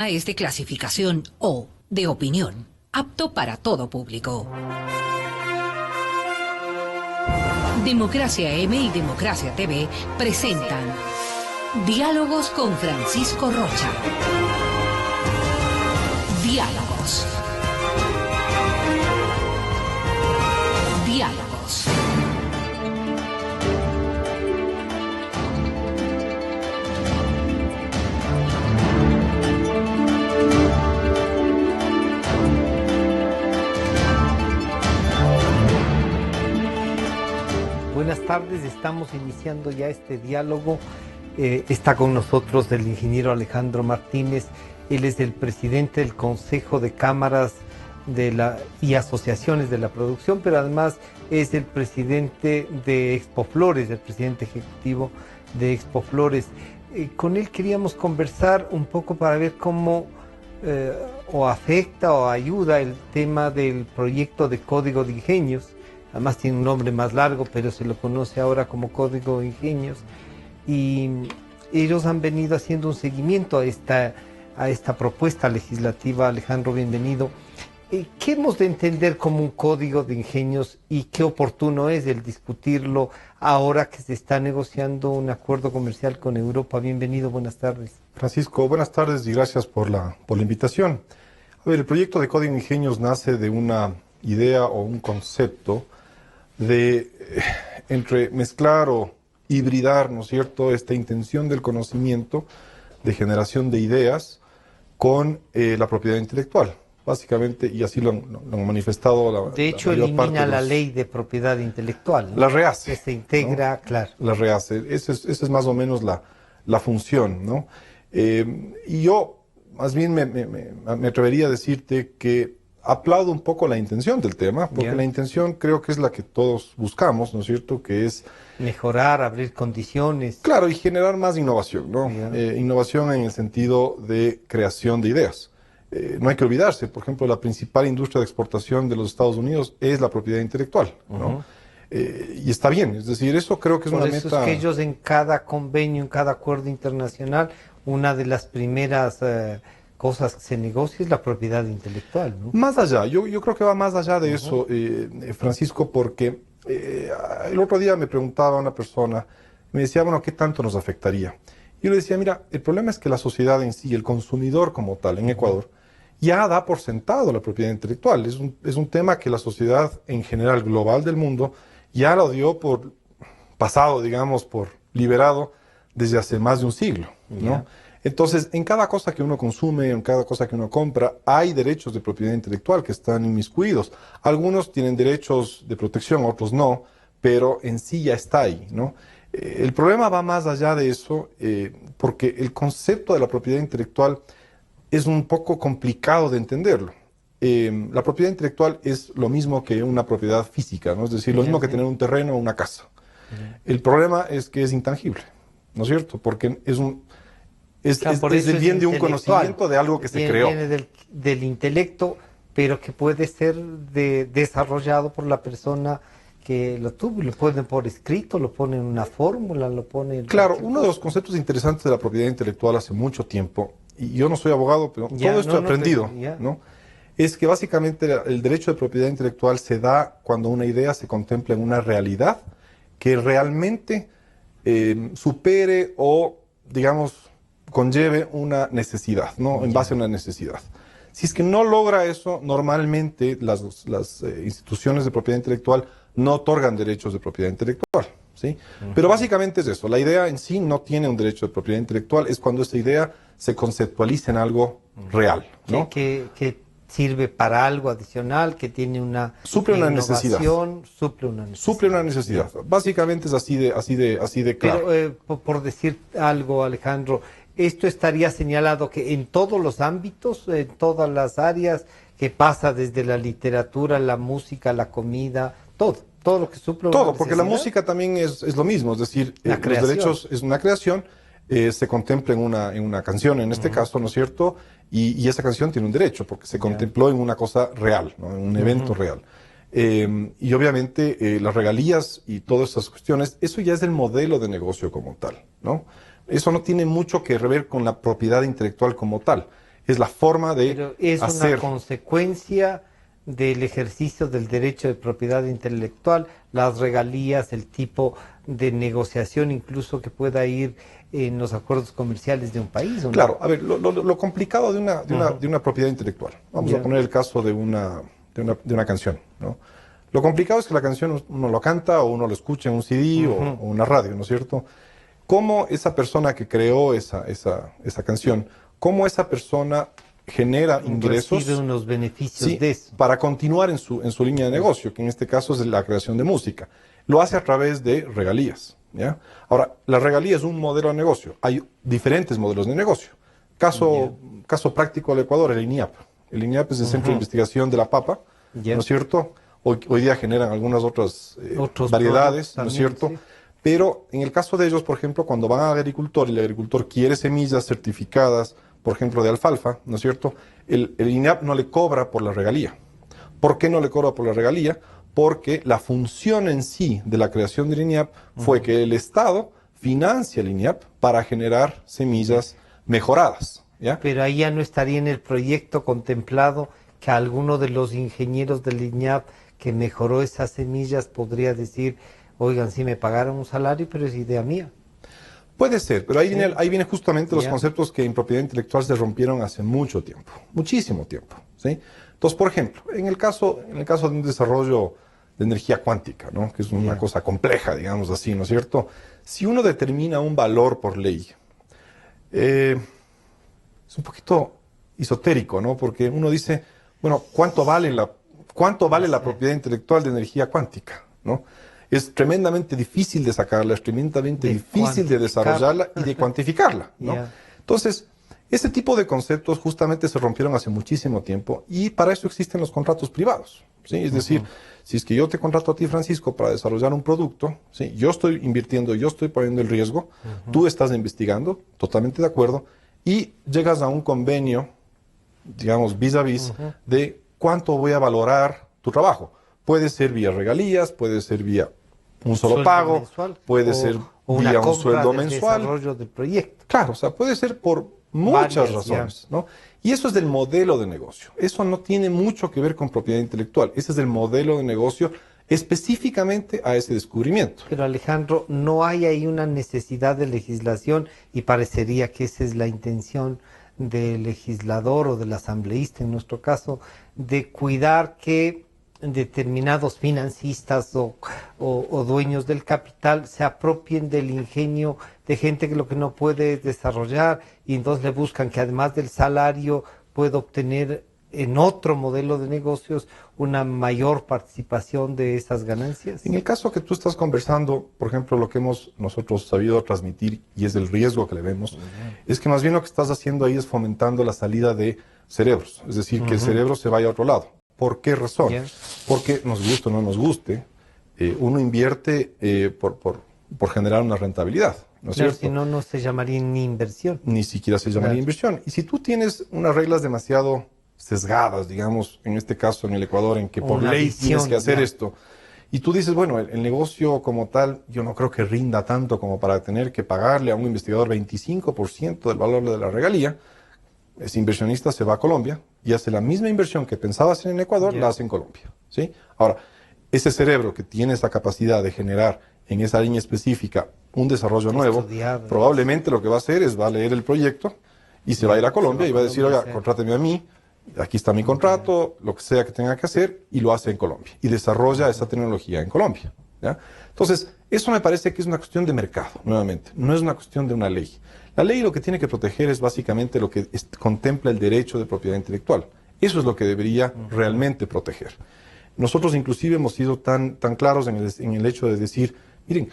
Es de clasificación O, de opinión, apto para todo público. Democracia M y Democracia TV presentan Diálogos con Francisco Rocha. Diálogos. Diálogos. Buenas tardes, estamos iniciando ya este diálogo. Está con nosotros el ingeniero Alejandro Martínez. Él es el presidente del Consejo de Cámaras y Asociaciones de la Producción, pero además es el presidente de Expoflores, el presidente ejecutivo de Expoflores. Con él queríamos conversar un poco para ver cómo o afecta o ayuda el tema del proyecto de Código de Ingenios. Además tiene un nombre más largo, pero se lo conoce ahora como Código de Ingenios. Y ellos han venido haciendo un seguimiento a esta propuesta legislativa. Alejandro, bienvenido. ¿Qué hemos de entender como un Código de Ingenios y qué oportuno es el discutirlo ahora que se está negociando un acuerdo comercial con Europa? Bienvenido, buenas tardes. Francisco, buenas tardes y gracias por la invitación. A ver, el proyecto de Código de Ingenios nace de una idea o un concepto de entre mezclar o hibridar, ¿no es cierto?, esta intención del conocimiento, de generación de ideas, con la propiedad intelectual, básicamente, y así lo han manifestado de hecho, elimina la ley de propiedad intelectual, ¿no? La rehace. Que se integra, ¿no? Claro. La rehace. Esa es más o menos la función, ¿no? Y yo, más bien, me atrevería a decirte que aplaudo un poco la intención del tema, porque la intención creo que es la que todos buscamos, ¿no es cierto?, que es mejorar, abrir condiciones. Claro, y generar más innovación, ¿no? Innovación en el sentido de creación de ideas. No hay que olvidarse, por ejemplo, la principal industria de exportación de los Estados Unidos es la propiedad intelectual, ¿no? Y está bien, es decir, eso creo que es una meta. Por eso es que ellos en cada convenio, en cada acuerdo internacional, una de las primeras cosas que se negocia es la propiedad intelectual, ¿no? Más allá, yo creo que va más allá de eso, Francisco, porque el otro día me preguntaba una persona, me decía, bueno, ¿qué tanto nos afectaría? Y yo le decía, mira, el problema es que la sociedad en sí, el consumidor como tal, en Ecuador, ya da por sentado la propiedad intelectual. Es un tema que la sociedad en general global del mundo ya lo dio por pasado, digamos, por liberado desde hace más de un siglo, ¿no? Entonces, en cada cosa que uno consume, en cada cosa que uno compra, hay derechos de propiedad intelectual que están inmiscuidos. Algunos tienen derechos de protección, otros no, pero en sí ya está ahí, ¿no? El problema va más allá de eso, porque el concepto de la propiedad intelectual es un poco complicado de entenderlo. La propiedad intelectual es lo mismo que una propiedad física, ¿no? Es decir, lo mismo que tener un terreno o una casa. El problema es que es intangible, ¿no es cierto? Porque es el bien de un conocimiento de algo que se creó. Viene del intelecto, pero que puede ser desarrollado por la persona que lo tuvo. Lo ponen por escrito, lo ponen en una fórmula, lo ponen... Claro, uno de los conceptos interesantes de la propiedad intelectual hace mucho tiempo, y yo no soy abogado, pero todo esto he aprendido, ¿no? Es que básicamente el derecho de propiedad intelectual se da cuando una idea se contempla en una realidad que realmente supere o, digamos, conlleve una necesidad, ¿no? En base a una necesidad. Si es que no logra eso, normalmente las instituciones de propiedad intelectual no otorgan derechos de propiedad intelectual, ¿sí? Pero básicamente es eso. La idea en sí no tiene un derecho de propiedad intelectual, es cuando esta idea se conceptualiza en algo real, ¿no? Que sirve para algo adicional, que tiene una suple una necesidad. Suple una necesidad. Básicamente es así de claro. Pero por decir algo, Alejandro, esto estaría señalado que en todos los ámbitos, en todas las áreas, que pasa desde la literatura, la música, la comida, todo lo que suple una todo, porque la necesidad. música también es lo mismo, es decir, los derechos es una creación, se contempla en una canción, en este caso, ¿no es cierto? Y esa canción tiene un derecho, porque se contempló en una cosa real, ¿no? En un evento real. Y obviamente las regalías y todas esas cuestiones, eso ya es el modelo de negocio como tal, ¿no? Eso no tiene mucho que ver con la propiedad intelectual como tal. es la forma de Pero es hacer. una consecuencia del ejercicio del derecho de propiedad intelectual, las regalías, el tipo de negociación incluso que pueda ir en los acuerdos comerciales de un país, ¿o no? Claro, a ver, lo complicado de una propiedad intelectual. Vamos Ya. a poner el caso de una canción, ¿no? Lo complicado es que la canción uno lo canta o uno lo escucha en un CD o una radio, ¿no es cierto? ¿Cómo esa persona que creó esa canción, cómo esa persona genera ingresos, Recibe unos beneficios sí, de eso. para continuar en su línea de negocio, que en este caso es la creación de música? Lo hace a través de regalías, ¿ya? Ahora, la regalía es un modelo de negocio. Hay diferentes modelos de negocio. Caso práctico del Ecuador, el INIAP. El INIAP es el Centro de Investigación de la Papa, Ya. ¿no es cierto? Hoy día generan algunas otras Otros variedades, productos ¿no es también, cierto? sí. Pero en el caso de ellos, por ejemplo, cuando van al agricultor y el agricultor quiere semillas certificadas, por ejemplo, de alfalfa, ¿no es cierto? El INAP no le cobra por la regalía. ¿Por qué no le cobra por la regalía? Porque la función en sí de la creación del INIAP fue que el Estado financia el INIAP para generar semillas mejoradas, ¿ya? Pero ahí ya no estaría en el proyecto contemplado que alguno de los ingenieros del INAP que mejoró esas semillas podría decir, oigan, sí me pagaron un salario, pero es idea mía. Puede ser, pero Sí. ahí viene justamente los Ya. conceptos que en propiedad intelectual se rompieron hace mucho tiempo, muchísimo tiempo, ¿sí? Entonces, por ejemplo, en el caso de un desarrollo de energía cuántica, ¿no? Que es una Ya. cosa compleja, digamos así, ¿no es cierto? Si uno determina un valor por ley, es un poquito esotérico, ¿no? Porque uno dice, bueno, ¿cuánto vale la propiedad intelectual de energía cuántica, ¿no? Es tremendamente difícil de sacarla, es tremendamente De difícil de cuantificar. desarrollarla y de cuantificarla, ¿no? Ya. Entonces, ese tipo de conceptos justamente se rompieron hace muchísimo tiempo y para eso existen los contratos privados, ¿sí? Es decir, si es que yo te contrato a ti, Francisco, para desarrollar un producto, ¿sí? Yo estoy invirtiendo, yo estoy poniendo el riesgo, tú estás investigando, totalmente de acuerdo, y llegas a un convenio, digamos, vis a vis, de cuánto voy a valorar tu trabajo. Puede ser vía regalías, puede ser vía un solo Sueldo pago, mensual, puede o- ser o una vía un compra sueldo del mensual. desarrollo del proyecto. Claro, o sea, puede ser por muchas Varias, razones, ¿no? Y eso es del modelo de negocio. Eso no tiene mucho que ver con propiedad intelectual. Ese es el modelo de negocio específicamente a ese descubrimiento. Pero Alejandro, no hay ahí una necesidad de legislación y parecería que esa es la intención del legislador o del asambleísta en nuestro caso, de cuidar que determinados financistas o dueños del capital se apropien del ingenio de gente que lo que no puede es desarrollar y entonces le buscan que además del salario pueda obtener en otro modelo de negocios una mayor participación de esas ganancias. En el caso que tú estás conversando, por ejemplo, lo que hemos nosotros sabido transmitir, y es el riesgo que le vemos, es que más bien lo que estás haciendo ahí es fomentando la salida de cerebros, es decir, que el cerebro se vaya a otro lado. ¿Por qué razón? Ya. Porque nos guste o no nos guste, uno invierte por generar una rentabilidad, ¿no es Claro, cierto? si no, no se llamaría ni inversión. Ni siquiera se llamaría Claro. inversión. Y si tú tienes unas reglas demasiado sesgadas, digamos, en este caso en el Ecuador, en que por Una ley visión, tienes que hacer ya. esto, y tú dices, bueno, el negocio como tal, yo no creo que rinda tanto como para tener que pagarle a un investigador 25% del valor de la regalía, ese inversionista se va a Colombia y hace la misma inversión que pensaba hacer en Ecuador, Ya. la hace en Colombia, ¿sí? Ahora, ese cerebro que tiene esa capacidad de generar en esa línea específica un desarrollo nuevo, Estudiado, probablemente lo que va a hacer es va a leer el proyecto y se va a ir a Colombia y va a decir, Colombia, oiga, sí. contráteme a mí, aquí está mi contrato, lo que sea que tenga que hacer, y lo hace en Colombia. Y desarrolla esa tecnología en Colombia, ¿ya? Entonces, eso me parece que es una cuestión de mercado, nuevamente, no es una cuestión de una ley. La ley lo que tiene que proteger es básicamente lo que contempla el derecho de propiedad intelectual. Eso es lo que debería realmente proteger. Nosotros inclusive hemos sido tan claros en el hecho de decir, miren,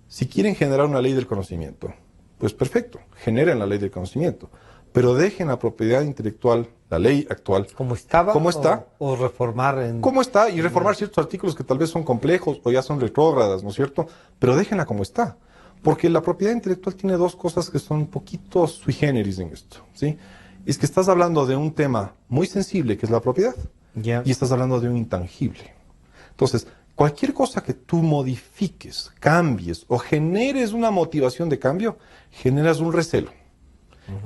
si quieren generar una ley del conocimiento, pues perfecto, generen la ley del conocimiento, pero dejen la propiedad intelectual, la ley actual, ¿Cómo estaba? ¿Cómo está? O reformar en... ¿cómo está? Y reformar ciertos artículos que tal vez son complejos o ya son retrógradas, ¿no es cierto? Pero déjenla como está. Porque la propiedad intelectual tiene dos cosas que son un poquito sui generis en esto, ¿sí? Es que estás hablando de un tema muy sensible, que es la propiedad, Ya. y estás hablando de un intangible. Entonces, cualquier cosa que tú modifiques, cambies o generes una motivación de cambio, generas un recelo.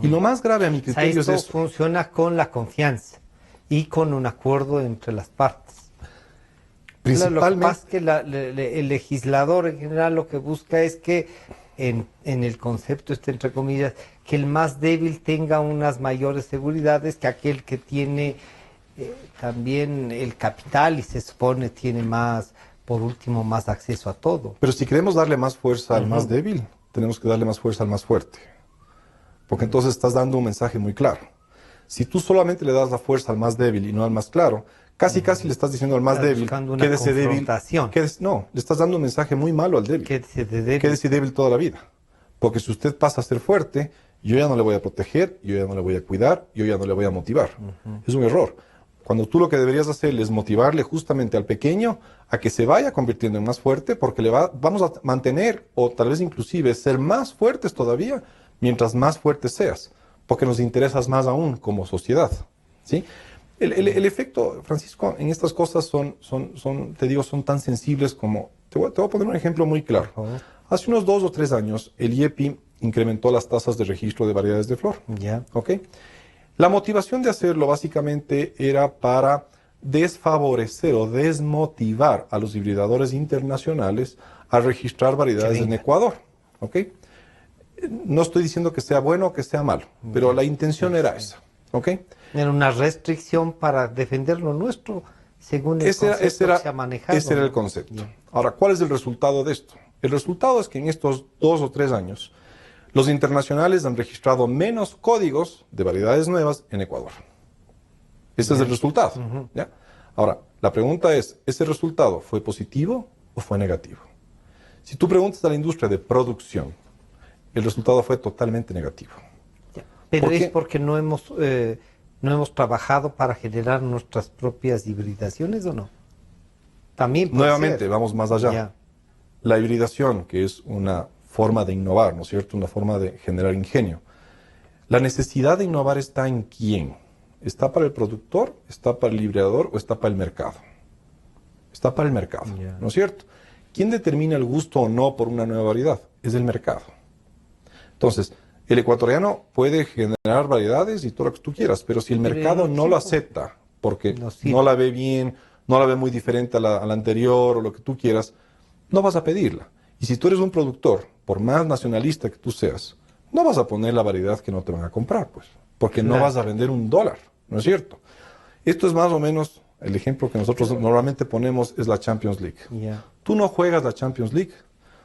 Y lo más grave a mi O sea, criterio es esto eso. funciona con la confianza y con un acuerdo entre las partes. Claro, lo que Principalmente, pasa es que el legislador en general lo que busca es que en el concepto entre comillas, que el más débil tenga unas mayores seguridades que aquel que tiene también el capital y se supone tiene más, por último, más acceso a todo. pero si queremos darle más fuerza al más débil, tenemos que darle más fuerza al más fuerte. Porque entonces estás dando un mensaje muy claro. Si tú solamente le das la fuerza al más débil y no al más claro, casi le estás diciendo al más Estás débil, buscando una quédese débil. confrontación. No, le estás dando un mensaje muy malo al débil. Quédese de débil. Quédese débil toda la vida. Porque si usted pasa a ser fuerte, yo ya no le voy a proteger, yo ya no le voy a cuidar, yo ya no le voy a motivar. Es un error. Cuando tú lo que deberías hacer es motivarle justamente al pequeño a que se vaya convirtiendo en más fuerte, porque vamos a mantener, o tal vez inclusive ser más fuertes todavía, mientras más fuerte seas, porque nos interesas más aún como sociedad, ¿sí? El efecto, Francisco, en estas cosas te digo, son tan sensibles como... Te voy a poner un ejemplo muy claro. Hace unos 2 o 3 años, el IEPI incrementó las tasas de registro de variedades de flor. Ya. ¿Ok? La motivación de hacerlo básicamente era para desfavorecer o desmotivar a los hibridadores internacionales a registrar variedades en Ecuador. ¿Ok? No estoy diciendo que sea bueno o que sea malo, pero la intención era esa. ¿Ok? Era una restricción para defender lo nuestro, según el concepto que se ha manejado. Ese era el concepto. Bien. Ahora, ¿cuál es el resultado de esto? El resultado es que en estos 2 o 3 años, los internacionales han registrado menos códigos de variedades nuevas en Ecuador. Ese es el resultado. ¿Ya? Ahora, la pregunta es, ¿ese resultado fue positivo o fue negativo? Si tú preguntas a la industria de producción, el resultado fue totalmente negativo. Pero ¿Por es qué? porque no hemos trabajado para generar nuestras propias hibridaciones, ¿o no? También puede Nuevamente, ser. vamos más allá. Ya. La hibridación, que es una forma de innovar, ¿no es cierto? Una forma de generar ingenio. La necesidad de innovar está en quién. ¿Está para el productor, está para el hibridador o está para el mercado? Está para el mercado, Ya. ¿no es cierto? ¿Quién determina el gusto o no por una nueva variedad? Es el mercado. Entonces, el ecuatoriano puede generar variedades y todo lo que tú quieras, pero si el Pero mercado no no lo sirve. acepta, porque No sirve. no la ve bien, no la ve muy diferente a la anterior o lo que tú quieras, no vas a pedirla. Y si tú eres un productor, por más nacionalista que tú seas, no vas a poner la variedad que no te van a comprar, pues, porque no Claro. vas a vender $1, ¿no es cierto? Esto es más o menos el ejemplo que nosotros normalmente ponemos es la Champions League. Ya. Tú no juegas la Champions League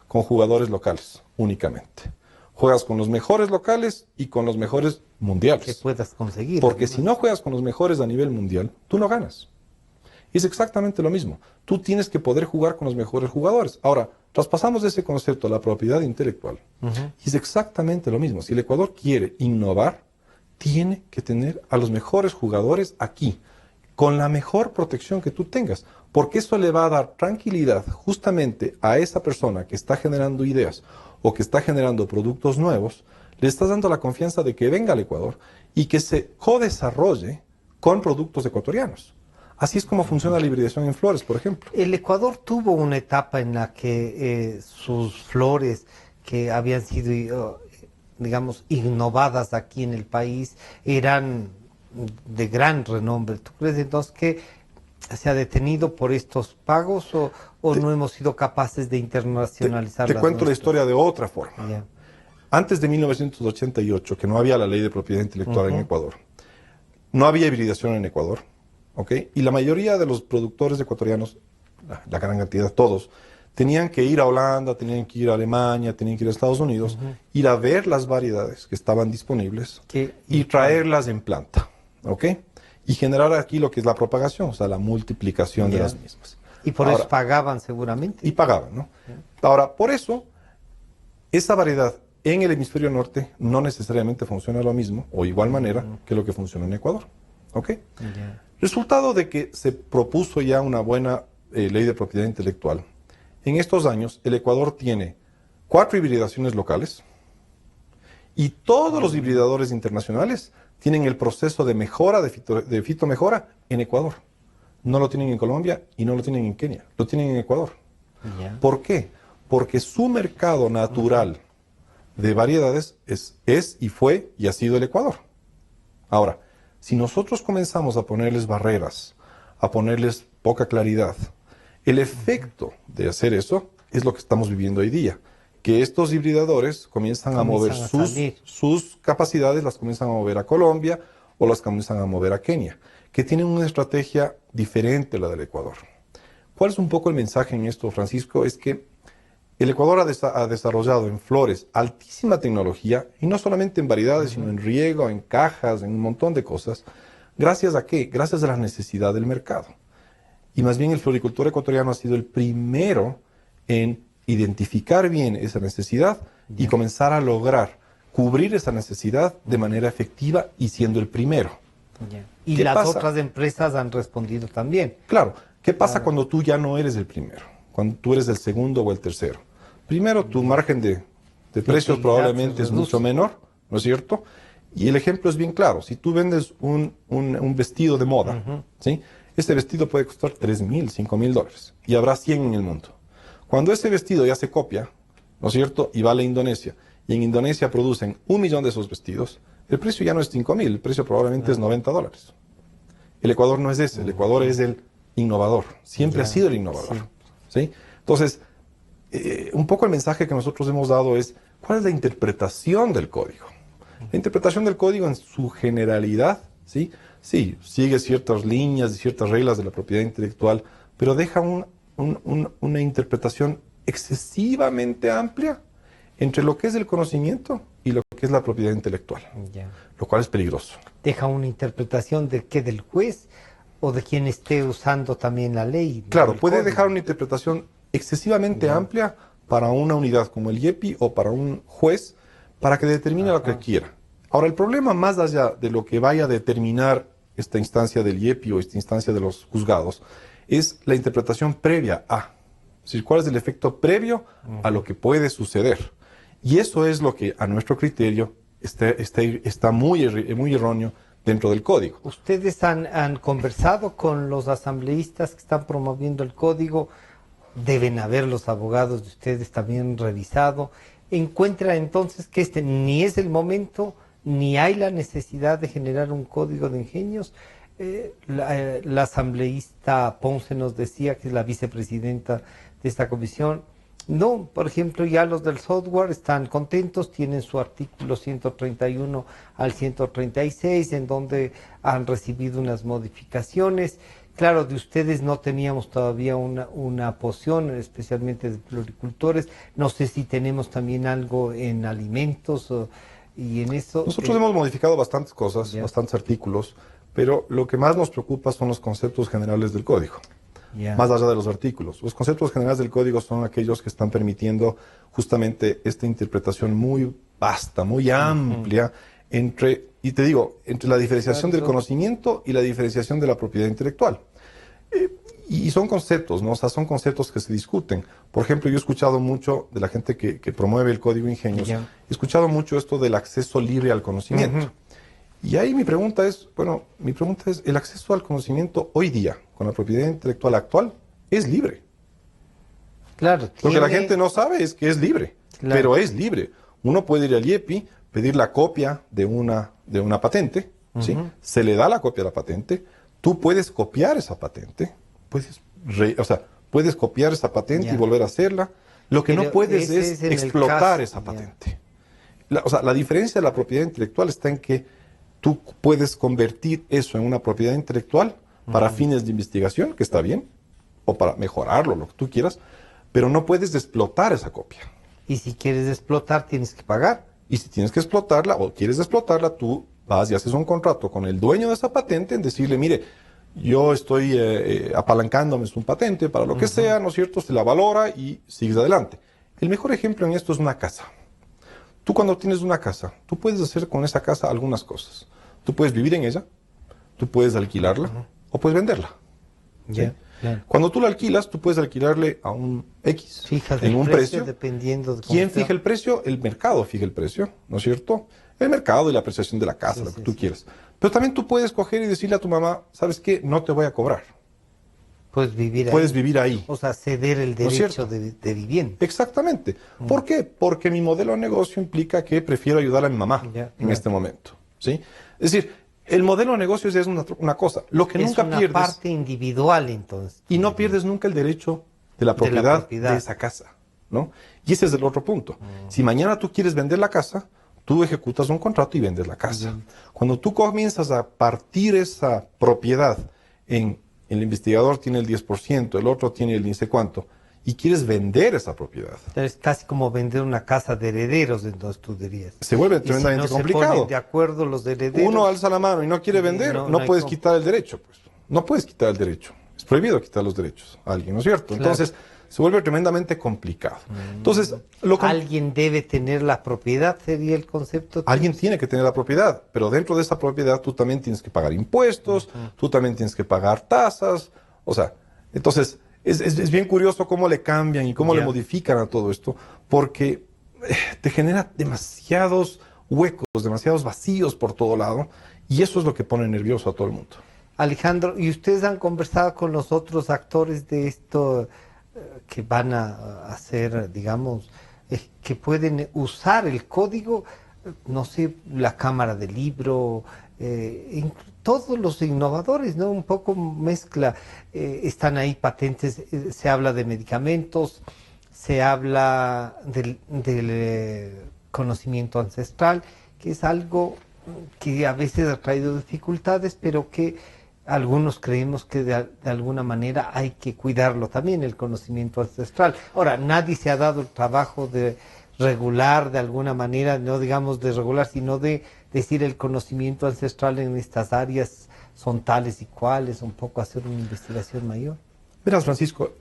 con jugadores locales únicamente. Juegas con los mejores locales y con los mejores mundiales. Que puedas conseguir. Porque además. si no juegas con los mejores a nivel mundial, tú no ganas. Y es exactamente lo mismo. Tú tienes que poder jugar con los mejores jugadores. Ahora, traspasamos ese concepto a la propiedad intelectual. Y es exactamente lo mismo. Si el Ecuador quiere innovar, tiene que tener a los mejores jugadores aquí, con la mejor protección que tú tengas. Porque eso le va a dar tranquilidad justamente a esa persona que está generando ideas o que está generando productos nuevos. Le estás dando la confianza de que venga al Ecuador y que se co-desarrolle con productos ecuatorianos. Así es como funciona la hibridación en flores, por ejemplo. El Ecuador tuvo una etapa en la que sus flores que habían sido, digamos, innovadas aquí en el país eran de gran renombre. ¿Tú crees entonces que se ha detenido por estos pagos o no hemos sido capaces de internacionalizar Te las cuento la nuestras? historia de otra forma. Ya. Antes de 1988, que no había la ley de propiedad intelectual en Ecuador, no había hibridación en Ecuador, ¿ok? Y la mayoría de los productores ecuatorianos, la gran cantidad, todos, tenían que ir a Holanda, tenían que ir a Alemania, tenían que ir a Estados Unidos, ir a ver las variedades que estaban disponibles y traerlas en planta, ¿ok? Y generar aquí lo que es la propagación, o sea, la multiplicación de Ya. las mismas. Y por Ahora, eso pagaban seguramente. y pagaban, ¿no? Ahora, por eso, esa variedad en el hemisferio norte no necesariamente funciona lo mismo o igual manera que lo que funciona en Ecuador, ¿ok? Ya. Resultado de que se propuso ya una buena ley de propiedad intelectual. En estos años, el Ecuador tiene 4 hibridaciones locales y todos los hibridadores internacionales tienen el proceso de mejora, de fitomejora en Ecuador. No lo tienen en Colombia y no lo tienen en Kenia, lo tienen en Ecuador. Ya. ¿Por qué? Porque su mercado natural de variedades es y fue y ha sido el Ecuador. Ahora, si nosotros comenzamos a ponerles barreras, a ponerles poca claridad, el efecto de hacer eso es lo que estamos viviendo hoy día, que estos hibridadores comienzan a mover sus capacidades, las comienzan a mover a Colombia o las comienzan a mover a Kenia, que tienen una estrategia diferente a la del Ecuador. ¿Cuál es un poco el mensaje en esto, Francisco? Es que el Ecuador ha desarrollado en flores altísima tecnología, y no solamente en variedades, sino en riego, en cajas, en un montón de cosas. ¿Gracias a qué? Gracias a la necesidad del mercado. Y más bien el floricultor ecuatoriano ha sido el primero en identificar bien esa necesidad y comenzar a lograr cubrir esa necesidad de manera efectiva y siendo el primero. Y las otras empresas han respondido también. Claro. ¿Qué pasa cuando tú ya no eres el primero? Cuando tú eres el segundo o el tercero. Primero, tu margen de precios probablemente es mucho menor, ¿no es cierto? Y el ejemplo es bien claro. Si tú vendes un vestido de moda, ¿sí? Ese vestido puede costar $3,000, $5,000 y habrá 100 en el mundo. Cuando ese vestido ya se copia, ¿no es cierto? Y va a la Indonesia, y en Indonesia producen 1,000,000 de esos vestidos, el precio ya no es 5,000, el precio probablemente es $90. El Ecuador no es ese, el Ecuador es el innovador, siempre ha sido el innovador. ¿Sí? Entonces, un poco el mensaje que nosotros hemos dado es, ¿cuál es la interpretación del código? La interpretación del código en su generalidad, ¿sí? Sí, sigue ciertas líneas y ciertas reglas de la propiedad intelectual, pero deja una interpretación excesivamente amplia entre lo que es el conocimiento y lo que es la propiedad intelectual, lo cual es peligroso. Deja una interpretación de qué, del juez o de quien esté usando también la ley. Claro, puede dejar una interpretación excesivamente amplia para una unidad como el IEPI o para un juez, para que determine lo que quiera. Ahora, el problema más allá de lo que vaya a determinar esta instancia del IEPI o esta instancia de los juzgados, es la interpretación previa a. Es decir, cuál es el efecto previo a lo que puede suceder. Y eso es lo que, a nuestro criterio, está muy erróneo dentro del código. ¿Ustedes han conversado con los asambleístas que están promoviendo el código? Deben haber los abogados de ustedes también revisado. ¿Encuentra entonces que este ni es el momento, ni hay la necesidad de generar un código de ingenios? La asambleísta Ponce nos decía, que es la vicepresidenta de esta comisión, no, por ejemplo, ya los del software están contentos, tienen su artículo 131 al 136, en donde han recibido unas modificaciones. Claro, de ustedes no teníamos todavía una posición, especialmente de floricultores. No sé si tenemos también algo en alimentos y en eso. Nosotros hemos modificado bastantes cosas, bastantes artículos, pero lo que más nos preocupa son los conceptos generales del código. Más allá de los artículos. Los conceptos generales del código son aquellos que están permitiendo justamente esta interpretación muy vasta, muy amplia, entre la diferenciación del conocimiento y la diferenciación de la propiedad intelectual. Y son conceptos, ¿no? O sea, son conceptos que se discuten. Por ejemplo, yo he escuchado mucho de la gente que promueve el código Ingenios, he escuchado mucho esto del acceso libre al conocimiento. Y ahí mi pregunta es, ¿el acceso al conocimiento hoy día, con la propiedad intelectual actual, es libre? Claro. Lo que la gente no sabe es que es libre, pero es libre. Uno puede ir al IEPI, pedir la copia de una patente, ¿sí? Se le da la copia de la patente, tú puedes copiar esa patente, puedes copiar esa patente y volver a hacerla. Lo que no puedes es explotar esa patente. La diferencia de la propiedad intelectual está en que tú puedes convertir eso en una propiedad intelectual para fines de investigación, que está bien, o para mejorarlo, lo que tú quieras, pero no puedes explotar esa copia. Y si quieres explotar, tienes que pagar. Y si tienes que explotarla o quieres explotarla, tú vas y haces un contrato con el dueño de esa patente en decirle, mire, yo estoy apalancándome su patente para lo que sea, ¿no es cierto? Se la valora y sigues adelante. El mejor ejemplo en esto es una casa. Tú cuando tienes una casa, tú puedes hacer con esa casa algunas cosas. Tú puedes vivir en ella, tú puedes alquilarla o puedes venderla. ¿Sí? Cuando tú la alquilas, tú puedes alquilarle a un X en un precio. Dependiendo de ¿Quién fija el precio? El mercado fija el precio, ¿no es cierto? El mercado y la apreciación de la casa, lo que tú quieras. Pero también tú puedes coger y decirle a tu mamá, ¿sabes qué? No te voy a cobrar. puedes vivir ahí. O sea, ceder el ¿No es derecho cierto? de vivienda. Exactamente. ¿Por qué? Porque mi modelo de negocio implica que prefiero ayudar a mi mamá Ya, en claro. este momento. ¿Sí? Es decir, el modelo de negocios es una cosa. Lo que Es nunca una pierdes, parte individual, entonces. y no pierdes nunca el derecho de la De la propiedad propiedad. de esa casa, ¿no? Y ese es el otro punto. Si mañana tú quieres vender la casa, tú ejecutas un contrato y vendes la casa. Cuando tú comienzas a partir esa propiedad en el investigador tiene el 10%, el otro tiene el ni sé cuánto, y quieres vender esa propiedad, Es casi como vender una casa de herederos, entonces tú dirías. se vuelve Y si tremendamente no se complicado. ponen de acuerdo los herederos. Uno alza la mano y no quiere vender, no no hay puedes cómo. quitar el derecho, pues. No puedes quitar el derecho. Es prohibido quitar los derechos a alguien, ¿no es cierto? Claro. Entonces, se vuelve tremendamente complicado. Entonces, Alguien debe tener la propiedad, sería el concepto. alguien tiene que tener la propiedad, pero dentro de esa propiedad tú también tienes que pagar impuestos, tú también tienes que pagar tasas, o sea, entonces es bien curioso cómo le cambian y cómo le Ya. modifican a todo esto, porque te genera demasiados huecos, demasiados vacíos por todo lado, y eso es lo que pone nervioso a todo el mundo. Alejandro, ¿y ustedes han conversado con los otros actores de esto que van a hacer, digamos, que pueden usar el código? No sé, la Cámara del Libro, todos los innovadores, ¿no? Un poco mezcla, están ahí patentes, se habla de medicamentos, se habla del conocimiento ancestral, que es algo que a veces ha traído dificultades, pero que algunos creemos que de alguna manera hay que cuidarlo también, el conocimiento ancestral. Ahora, nadie se ha dado el trabajo de regular de alguna manera, no digamos de regular, sino de decir el conocimiento ancestral en estas áreas son tales y cuales, un poco hacer una investigación mayor. Verás, Francisco,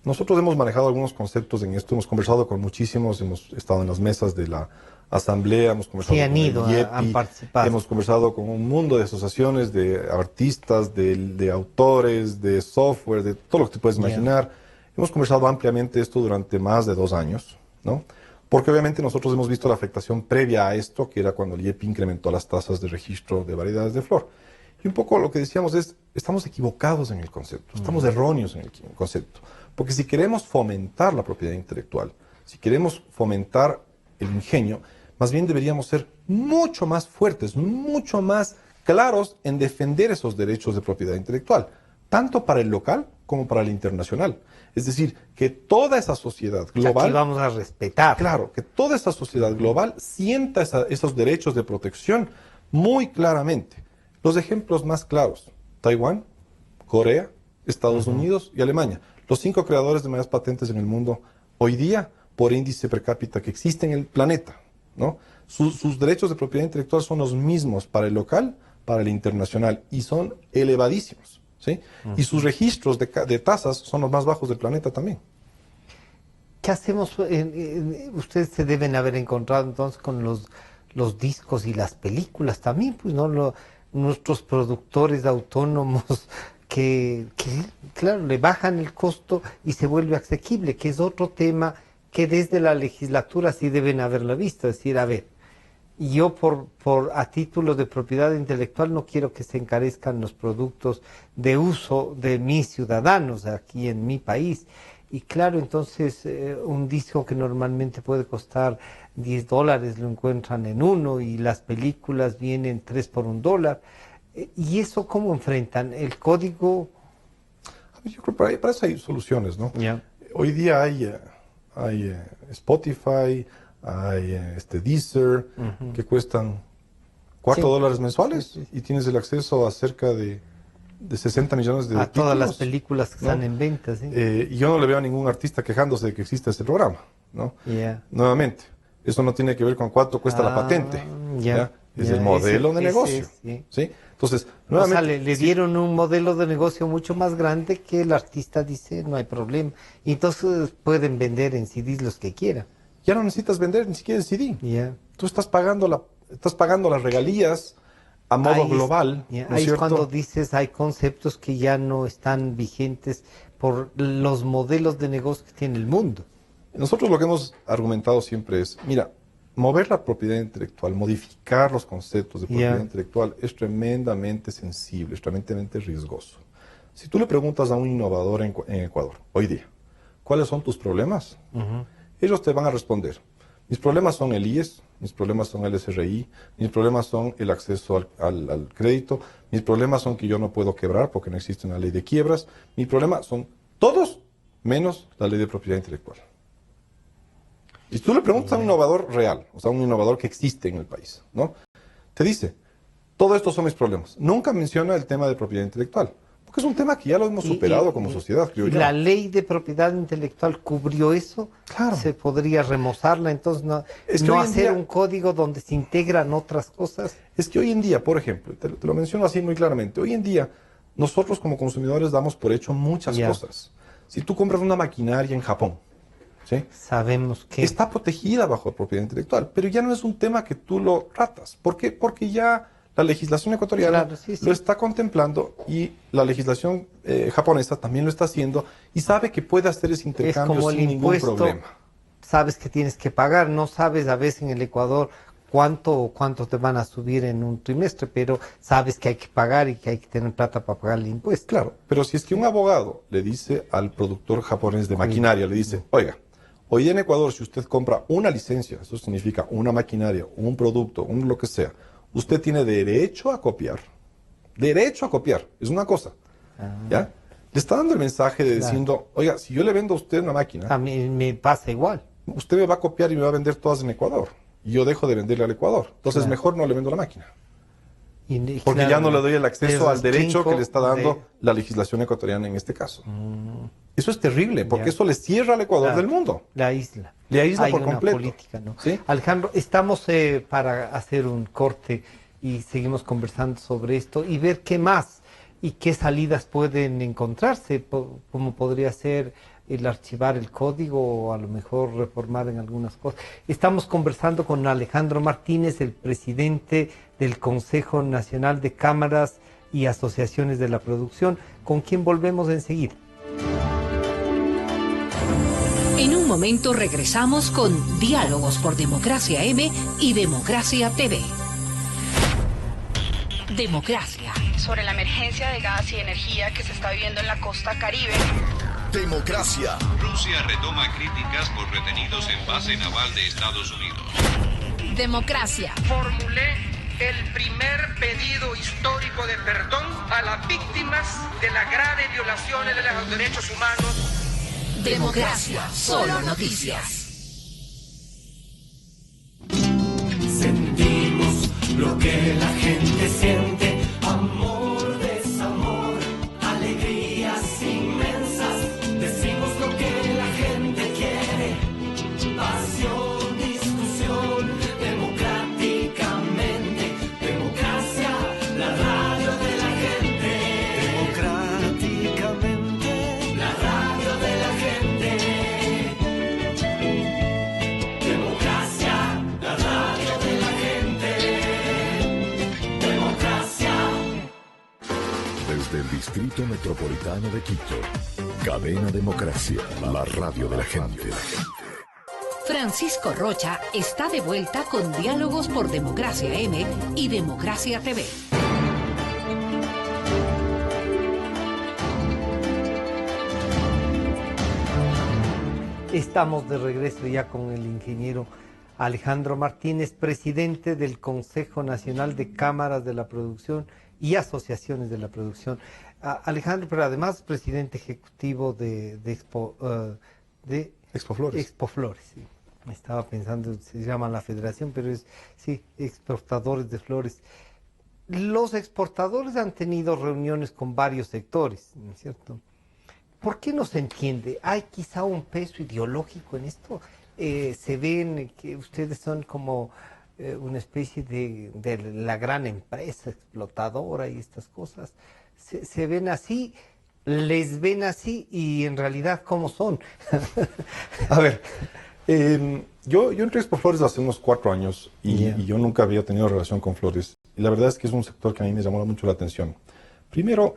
nosotros hemos manejado algunos conceptos en esto, hemos conversado con muchísimos, hemos estado en las mesas de la asamblea, hemos conversado Sí, han con el ido, IEPI, han participado. hemos conversado con un mundo de asociaciones, de artistas, de autores, de software, de todo lo que te puedes imaginar. Hemos conversado ampliamente esto durante más de 2 años, ¿no? Porque obviamente nosotros hemos visto la afectación previa a esto, que era cuando el IEPI incrementó las tasas de registro de variedades de flor. Y un poco lo que decíamos es, estamos equivocados en el concepto, estamos erróneos en el concepto. Porque si queremos fomentar la propiedad intelectual, si queremos fomentar el ingenio, más bien deberíamos ser mucho más fuertes, mucho más claros en defender esos derechos de propiedad intelectual, tanto para el local como para el internacional. Es decir, que toda esa sociedad global... Aquí vamos a respetar. Claro, que toda esa sociedad global sienta esos derechos de protección muy claramente. Los ejemplos más claros, Taiwán, Corea, Estados Unidos y Alemania. Los 5 creadores de mayores patentes en el mundo hoy día, por índice per cápita que existe en el planeta, ¿no? Sus derechos de propiedad intelectual son los mismos para el local, para el internacional, y son elevadísimos, ¿sí? Y sus registros de tasas son los más bajos del planeta también. ¿Qué hacemos? Ustedes se deben haber encontrado entonces con los discos y las películas también, pues, ¿no? Nuestros productores autónomos que, claro, le bajan el costo y se vuelve asequible, que es otro tema que desde la legislatura sí deben haberlo visto. Es decir, a ver, yo a título de propiedad intelectual no quiero que se encarezcan los productos de uso de mis ciudadanos aquí en mi país. Y claro, entonces un disco que normalmente puede costar $10 lo encuentran en 1 y las películas vienen 3 por $1. ¿Y eso cómo enfrentan? ¿El código? Yo creo que para eso hay soluciones, ¿no? Yeah. Hoy día hay Spotify, hay Deezer, que cuestan $4 mensuales, Sí. y tienes el acceso a cerca de 60 millones de A todas las títulos, películas que ¿no? están en venta, ¿sí? Y yo no le veo a ningún artista quejándose de que exista este programa, ¿no? Yeah. Nuevamente, eso no tiene que ver con cuánto cuesta la patente, ya. Es el modelo de negocio, ¿sí? Entonces, O sea, nuevamente... le dieron un modelo de negocio mucho más grande que el artista dice, no hay problema. Y entonces pueden vender en CDs los que quieran. Ya no necesitas vender ni siquiera el CD. Yeah. Tú estás pagando las regalías a modo global. ¿No es Ahí es cierto? cuando dices hay conceptos que ya no están vigentes por los modelos de negocio que tiene el mundo. Nosotros lo que hemos argumentado siempre es, mira, mover la propiedad intelectual, modificar los conceptos de propiedad intelectual es tremendamente sensible, es tremendamente riesgoso. Si tú le preguntas a un innovador en Ecuador, hoy día, ¿cuáles son tus problemas? Ellos te van a responder, mis problemas son el IES, mis problemas son el SRI, mis problemas son el acceso al crédito, mis problemas son que yo no puedo quebrar porque no existe una ley de quiebras, mis problemas son todos menos la ley de propiedad intelectual. Y tú le preguntas a un innovador real, o sea, un innovador que existe en el país, ¿no? Te dice, todo esto son mis problemas. Nunca menciona el tema de propiedad intelectual, porque es un tema que ya lo hemos superado como sociedad, creo yo. ¿La ley de propiedad intelectual cubrió eso? Claro. ¿Se podría remozarla? Entonces, no hacer un código donde se integran otras cosas. Es que hoy en día, por ejemplo, te lo menciono así muy claramente, hoy en día nosotros como consumidores damos por hecho muchas cosas. Si tú compras una maquinaria en Japón, ¿sí? Sabemos que está protegida bajo propiedad intelectual, pero ya no es un tema que tú lo tratas. ¿Por qué? Porque ya la legislación ecuatoriana lo está contemplando y la legislación japonesa también lo está haciendo y sabe que puede hacer ese intercambio sin ningún problema. Sabes que tienes que pagar, no sabes a veces en el Ecuador cuánto te van a subir en un trimestre, pero sabes que hay que pagar y que hay que tener plata para pagar el impuesto. Claro, pero si es que un abogado le dice al productor japonés de maquinaria, le dice, oiga, hoy en Ecuador si usted compra una licencia, eso significa una maquinaria, un producto, un lo que sea, usted tiene derecho a copiar. Derecho a copiar, es una cosa. ¿Ya? Le está dando el mensaje de diciendo, oiga, si yo le vendo a usted una máquina, a mí me pasa igual. Usted me va a copiar y me va a vender todas en Ecuador. Y yo dejo de venderle al Ecuador. Entonces mejor no le vendo la máquina. Porque ya no le doy el acceso al derecho que le está dando la legislación ecuatoriana en este caso. Eso es terrible, porque eso le cierra al Ecuador del mundo. La isla. Le aísla Hay por una completo. Política, ¿no? ¿Sí? Alejandro, estamos para hacer un corte y seguimos conversando sobre esto y ver qué más y qué salidas pueden encontrarse, como podría ser el archivar el código o a lo mejor reformar en algunas cosas. Estamos conversando con Alejandro Martínez, el presidente del Consejo Nacional de Cámaras y Asociaciones de la Producción, con quien volvemos enseguida. En un momento regresamos con Diálogos por Democracia M y Democracia TV. Democracia. Sobre la emergencia de gas y energía que se está viviendo en la costa Caribe. Democracia. Rusia retoma críticas por retenidos en base naval de Estados Unidos. Democracia. Formulé el primer pedido histórico de perdón a las víctimas de las graves violaciones de los derechos humanos. Democracia. Solo noticias. Sentimos lo que la gente siente. Amor, desamor, alegrías inmensas. Decimos lo que la gente quiere. Pasión, discusión, democráticamente. Democracia, la radio de la gente. Democráticamente, la radio de la gente. Democracia, la radio de la gente. Democracia. Desde el Distrito Metropolitano de Quito, Cadena Democracia, la radio de la gente. Francisco Rocha está de vuelta con Diálogos por Democracia M y Democracia TV. Estamos de regreso ya con el ingeniero Alejandro Martínez, presidente del Consejo Nacional de Cámaras de la Producción y Asociaciones de la Producción. Alejandro, pero además presidente ejecutivo de Expoflores. Expoflores, sí. Estaba pensando, se llama la federación, pero es, sí, exportadores de flores. Los exportadores han tenido reuniones con varios sectores, ¿no es cierto? ¿Por qué no se entiende? ¿Hay quizá un peso ideológico en esto? ¿Se ven que ustedes son como una especie de la gran empresa explotadora y estas cosas? ¿Se ven así? ¿Les ven así? Y en realidad, ¿cómo son? A ver, yo entré a Expoflores hace unos 4 años y yo nunca había tenido relación con flores. Y la verdad es que es un sector que a mí me llamó mucho la atención. Primero,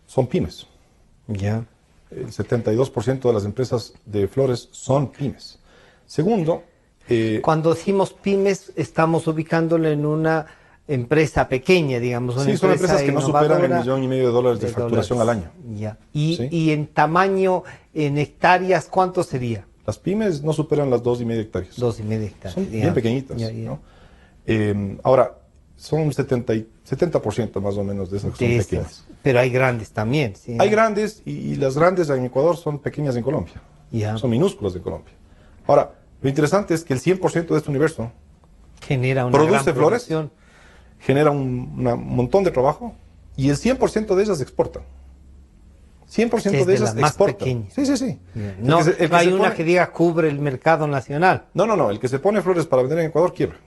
son pymes. Ya. El 72% de las empresas de flores son pymes. Segundo, cuando decimos pymes, estamos ubicándolo en una empresa pequeña, digamos. Una Sí, son empresa empresas que no superan el innovadora $1,5 de facturación al año. Ya. ¿Sí? Y en tamaño, en hectáreas, ¿cuánto sería? Las pymes no superan las 2,5 hectáreas. 2,5 hectáreas. Son bien pequeñitas. Ya, ya. ¿No? Ahora, son 70% más o menos de esas que son pequeñas. Pero hay grandes también. ¿Sí? Hay grandes y las grandes en Ecuador son pequeñas en Colombia. Ya. Son minúsculas en Colombia. Ahora, lo interesante es que el 100% de este universo genera una produce gran flores, producción. genera un montón de trabajo y el 100% de ellas exportan. 100% de ellas más exportan. pequeñas. Sí, sí, sí. No, no hay una que diga cubre el mercado nacional. No. El que se pone flores para vender en Ecuador quiebra.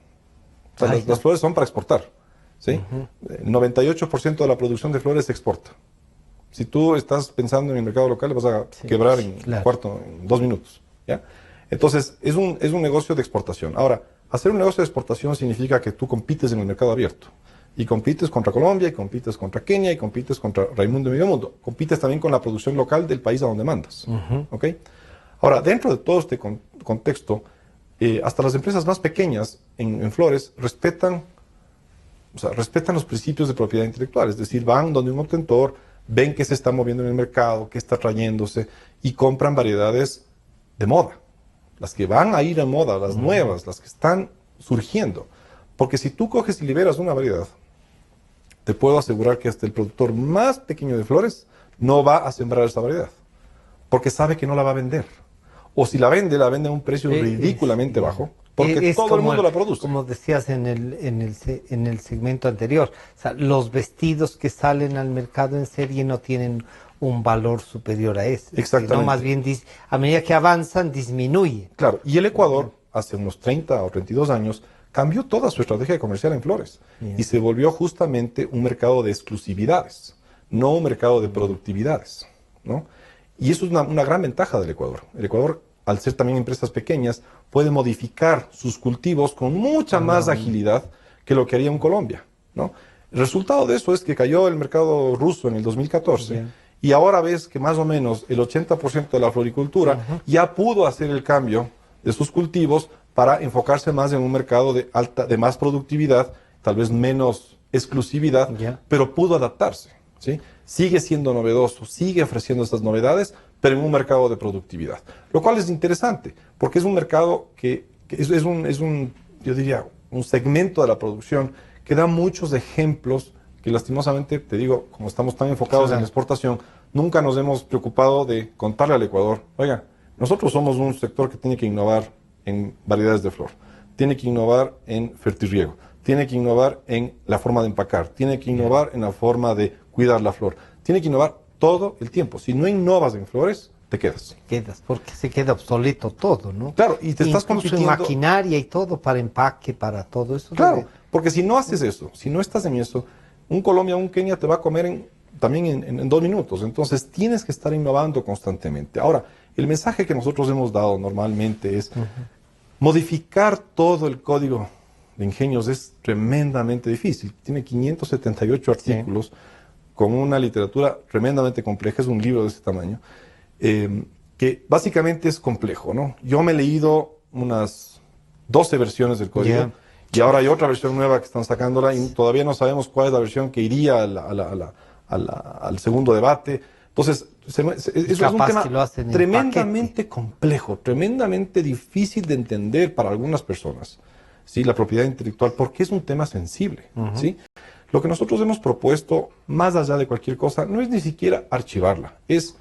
O sea, las flores son para exportar. ¿Sí? El 98% de la producción de flores se exporta. Si tú estás pensando en el mercado local, vas a quebrar en en 2 minutos. ¿Ya? Entonces, es un negocio de exportación. Ahora, hacer un negocio de exportación significa que tú compites en el mercado abierto. Y compites contra Colombia, y compites contra Kenia, y compites contra Raimundo y Medio Mundo. Compites también con la producción local del país a donde mandas. ¿Ok? Ahora, dentro de todo este contexto, hasta las empresas más pequeñas en flores respetan los principios de propiedad intelectual. Es decir, van donde un obtentor, ven qué se está moviendo en el mercado, qué está trayéndose, y compran variedades de moda. Las que van a ir a moda, las nuevas, las que están surgiendo. Porque si tú coges y liberas una variedad, te puedo asegurar que hasta el productor más pequeño de flores no va a sembrar esa variedad. Porque sabe que no la va a vender. O si la vende a un precio ridículamente bajo. Porque todo el mundo la produce. Como decías en el segmento anterior, o sea, los vestidos que salen al mercado en serie no tienen un valor superior a ese. Exactamente. Sino más bien, a medida que avanzan, disminuye. Claro, y el Ecuador, hace unos 30 o 32 años, cambió toda su estrategia comercial en flores. Y se volvió justamente un mercado de exclusividades, no un mercado de productividades, ¿no? Y eso es una gran ventaja del Ecuador. El Ecuador, al ser también empresas pequeñas, puede modificar sus cultivos con mucha más agilidad que lo que haría un Colombia, ¿no? El resultado de eso es que cayó el mercado ruso en el 2014 y ahora ves que más o menos el 80% de la floricultura ya pudo hacer el cambio de sus cultivos para enfocarse más en un mercado de más productividad, tal vez menos exclusividad, pero pudo adaptarse, ¿sí? Sigue siendo novedoso, sigue ofreciendo estas novedades, pero en un mercado de productividad. Lo cual es interesante, porque es un mercado que es un, yo diría, un segmento de la producción que da muchos ejemplos que lastimosamente, te digo, como estamos tan enfocados en la exportación, nunca nos hemos preocupado de contarle al Ecuador, oiga, nosotros somos un sector que tiene que innovar en variedades de flor, tiene que innovar en fertirriego, tiene que innovar en la forma de empacar, tiene que innovar en la forma de cuidar la flor, tiene que innovar todo el tiempo. Si no innovas en flores, te quedas. Porque se queda obsoleto todo, ¿no? Claro, y te estás compitiendo en maquinaria y todo, para empaque, para todo eso. Claro, porque si no haces eso, si no estás en eso, un Colombia o un Kenia te va a comer también en 2 minutos. Entonces tienes que estar innovando constantemente. Ahora, el mensaje que nosotros hemos dado normalmente es modificar todo el código de ingenios es tremendamente difícil. Tiene 578 artículos con una literatura tremendamente compleja. Es un libro de ese tamaño, que básicamente es complejo, ¿no? Yo me he leído unas 12 versiones del código y ahora hay otra versión nueva que están sacándola y todavía no sabemos cuál es la versión que iría al segundo debate. Entonces, eso es un tema tremendamente complejo, tremendamente difícil de entender para algunas personas, ¿sí? La propiedad intelectual, porque es un tema sensible, ¿sí? Lo que nosotros hemos propuesto, más allá de cualquier cosa, no es ni siquiera archivarla, es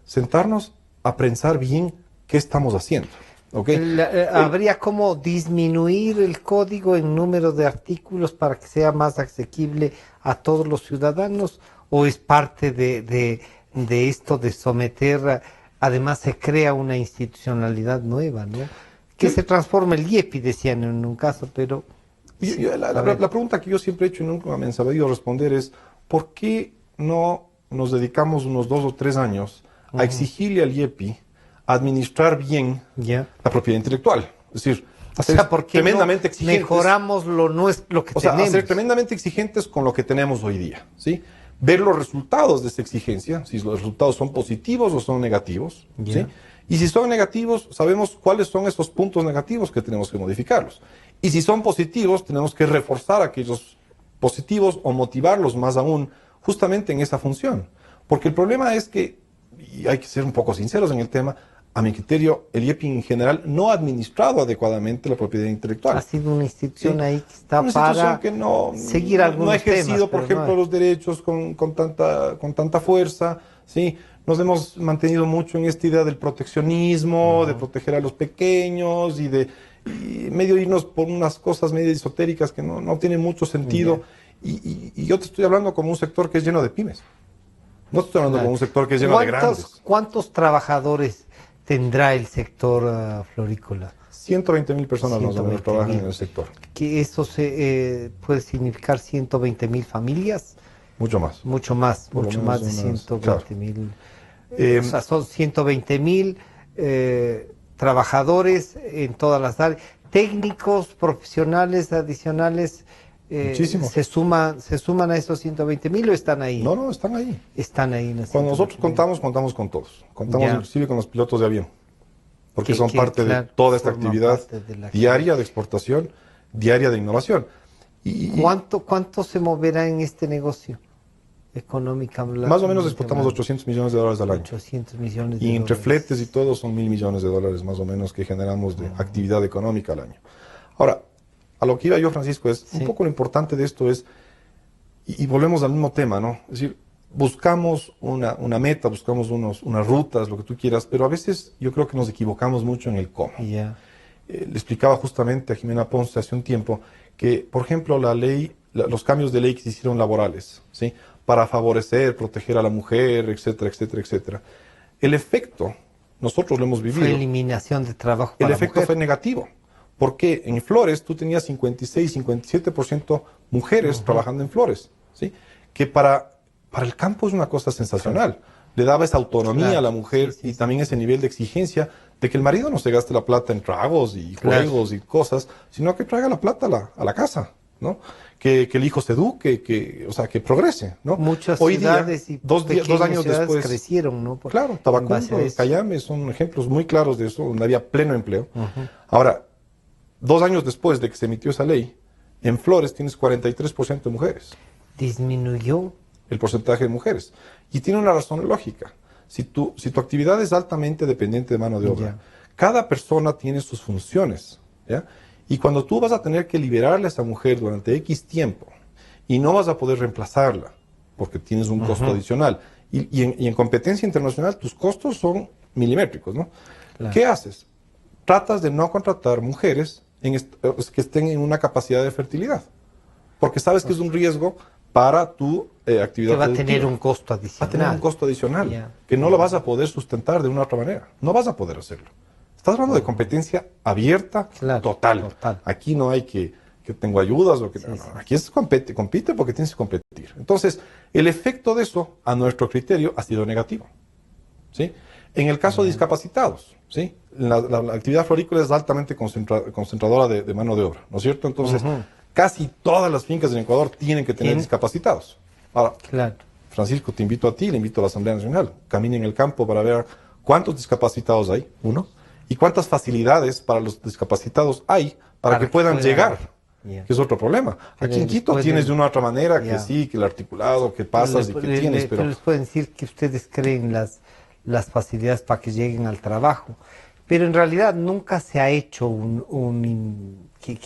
sentarnos a pensar bien qué estamos haciendo. ¿Okay? ¿Habría como disminuir el código en número de artículos para que sea más asequible a todos los ciudadanos? ¿O es parte de esto de someter, además se crea una institucionalidad nueva, ¿no? Que se transforma el IEPI, decían en un caso, pero... La pregunta que yo siempre he hecho y nunca me han sabido responder es, ¿por qué no nos dedicamos unos 2 o 3 años a exigirle al IEPI administrar bien la propiedad intelectual? Es decir, tremendamente exigentes. Mejoramos lo que tenemos. Ser tremendamente exigentes con lo que tenemos hoy día, ¿sí? Ver los resultados de esa exigencia, si los resultados son positivos o son negativos, ¿sí? Y si son negativos, sabemos cuáles son esos puntos negativos que tenemos que modificarlos. Y si son positivos, tenemos que reforzar aquellos positivos o motivarlos más aún justamente en esa función. Porque el problema es que, y hay que ser un poco sinceros en el tema, a mi criterio, el IEPI en general no ha administrado adecuadamente la propiedad intelectual. Ha sido una institución ahí que está una para que no, seguir algunos no ha ejercido, temas, por ejemplo, los derechos con tanta fuerza, ¿sí? Nos hemos mantenido mucho en esta idea del proteccionismo, de proteger a los pequeños y medio irnos por unas cosas medio esotéricas que no tienen mucho sentido. Y yo te estoy hablando como un sector que es lleno de pymes. No te estoy hablando como un sector que es lleno de grandes. ¿Cuántos trabajadores tendrá el sector florícola? 120.000 personas más o menos trabajan en el sector. ¿Que eso puede significar 120.000 familias? Mucho más. Mucho más de 120.000. O sea, son 120.000 trabajadores en todas las áreas. Técnicos, profesionales adicionales. Muchísimo. ¿Se suman a esos 120.000 o están ahí? No, están ahí. Están ahí. Cuando nosotros contamos con todos. Contamos inclusive con los pilotos de avión. Porque son parte de toda esta actividad diaria de exportación, diaria de innovación. ¿Cuánto se moverá en este negocio económicamente? Más o menos exportamos $800 millones al año. 800 millones y entre fletes y todo son $1.000 millones más o menos que generamos de actividad económica al año. Ahora, a lo que iba yo, Francisco, es un poco lo importante de esto es, y volvemos al mismo tema, ¿no? Es decir, buscamos una meta, buscamos unas rutas, lo que tú quieras, pero a veces yo creo que nos equivocamos mucho en el cómo. Le explicaba justamente a Jimena Ponce hace un tiempo que, por ejemplo, los cambios de ley que se hicieron laborales, ¿sí? Para favorecer, proteger a la mujer, etcétera, etcétera, etcétera. El efecto, nosotros lo hemos vivido. Fue eliminación de trabajo para el efecto fue negativo. Porque en Flores tú tenías 56, 57% mujeres trabajando en Flores, ¿sí? Que para el campo es una cosa sensacional. Le daba esa autonomía a la mujer y también ese nivel de exigencia de que el marido no se gaste la plata en tragos y juegos y cosas, sino que traiga la plata a la casa, ¿no? Que el hijo se eduque, o sea, que progrese, ¿no? Muchas ciudades y dos años después crecieron, ¿no? Claro, Tabacundo, Cayame son ejemplos muy claros de eso, donde había pleno empleo. Ahora, 2 años después de que se emitió esa ley, en Flores tienes 43% de mujeres. Disminuyó el porcentaje de mujeres. Y tiene una razón lógica. Si tu actividad es altamente dependiente de mano de obra, cada persona tiene sus funciones, ¿ya? Y cuando tú vas a tener que liberarle a esa mujer durante X tiempo y no vas a poder reemplazarla porque tienes un costo adicional, y en competencia internacional tus costos son milimétricos, ¿no? ¿Qué haces? Tratas de no contratar mujeres que estén en una capacidad de fertilidad, porque sabes que es un riesgo para tu actividad que va productiva. a tener un costo adicional. Va a tener un costo adicional, que no lo vas a poder sustentar de una otra manera. No vas a poder hacerlo. Estás hablando de competencia abierta, total. Aquí no hay que tengo ayudas o que aquí es compite porque tienes que competir. Entonces, el efecto de eso, a nuestro criterio, ha sido negativo, ¿sí? En el caso de discapacitados, ¿sí? La actividad florícola es altamente concentradora de mano de obra, ¿no es cierto? Entonces, casi todas las fincas en Ecuador tienen que tener discapacitados. Ahora, Francisco, te invito a ti, le invito a la Asamblea Nacional. Camine en el campo para ver cuántos discapacitados hay, uno, y cuántas facilidades para los discapacitados hay para que puedan llegar, que es otro problema. Aquí en Quito tienes de una u otra manera que sí, que el articulado, que pasas y que tienes, pero les pueden decir que ustedes creen las facilidades para que lleguen al trabajo, pero en realidad nunca se ha hecho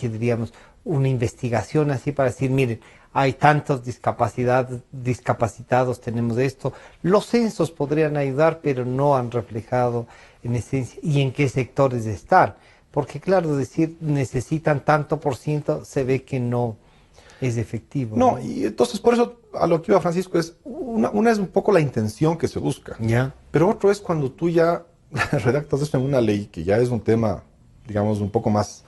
diríamos, una investigación así para decir, miren, hay tantos discapacitados, tenemos esto. Los censos podrían ayudar, pero no han reflejado en esencia y en qué sectores están. Porque claro, decir necesitan tanto por ciento, se ve que no es efectivo. No, y entonces por eso a lo que iba Francisco es, una es un poco la intención que se busca, pero otro es cuando tú ya redactas esto en una ley, que ya es un tema, digamos, un poco más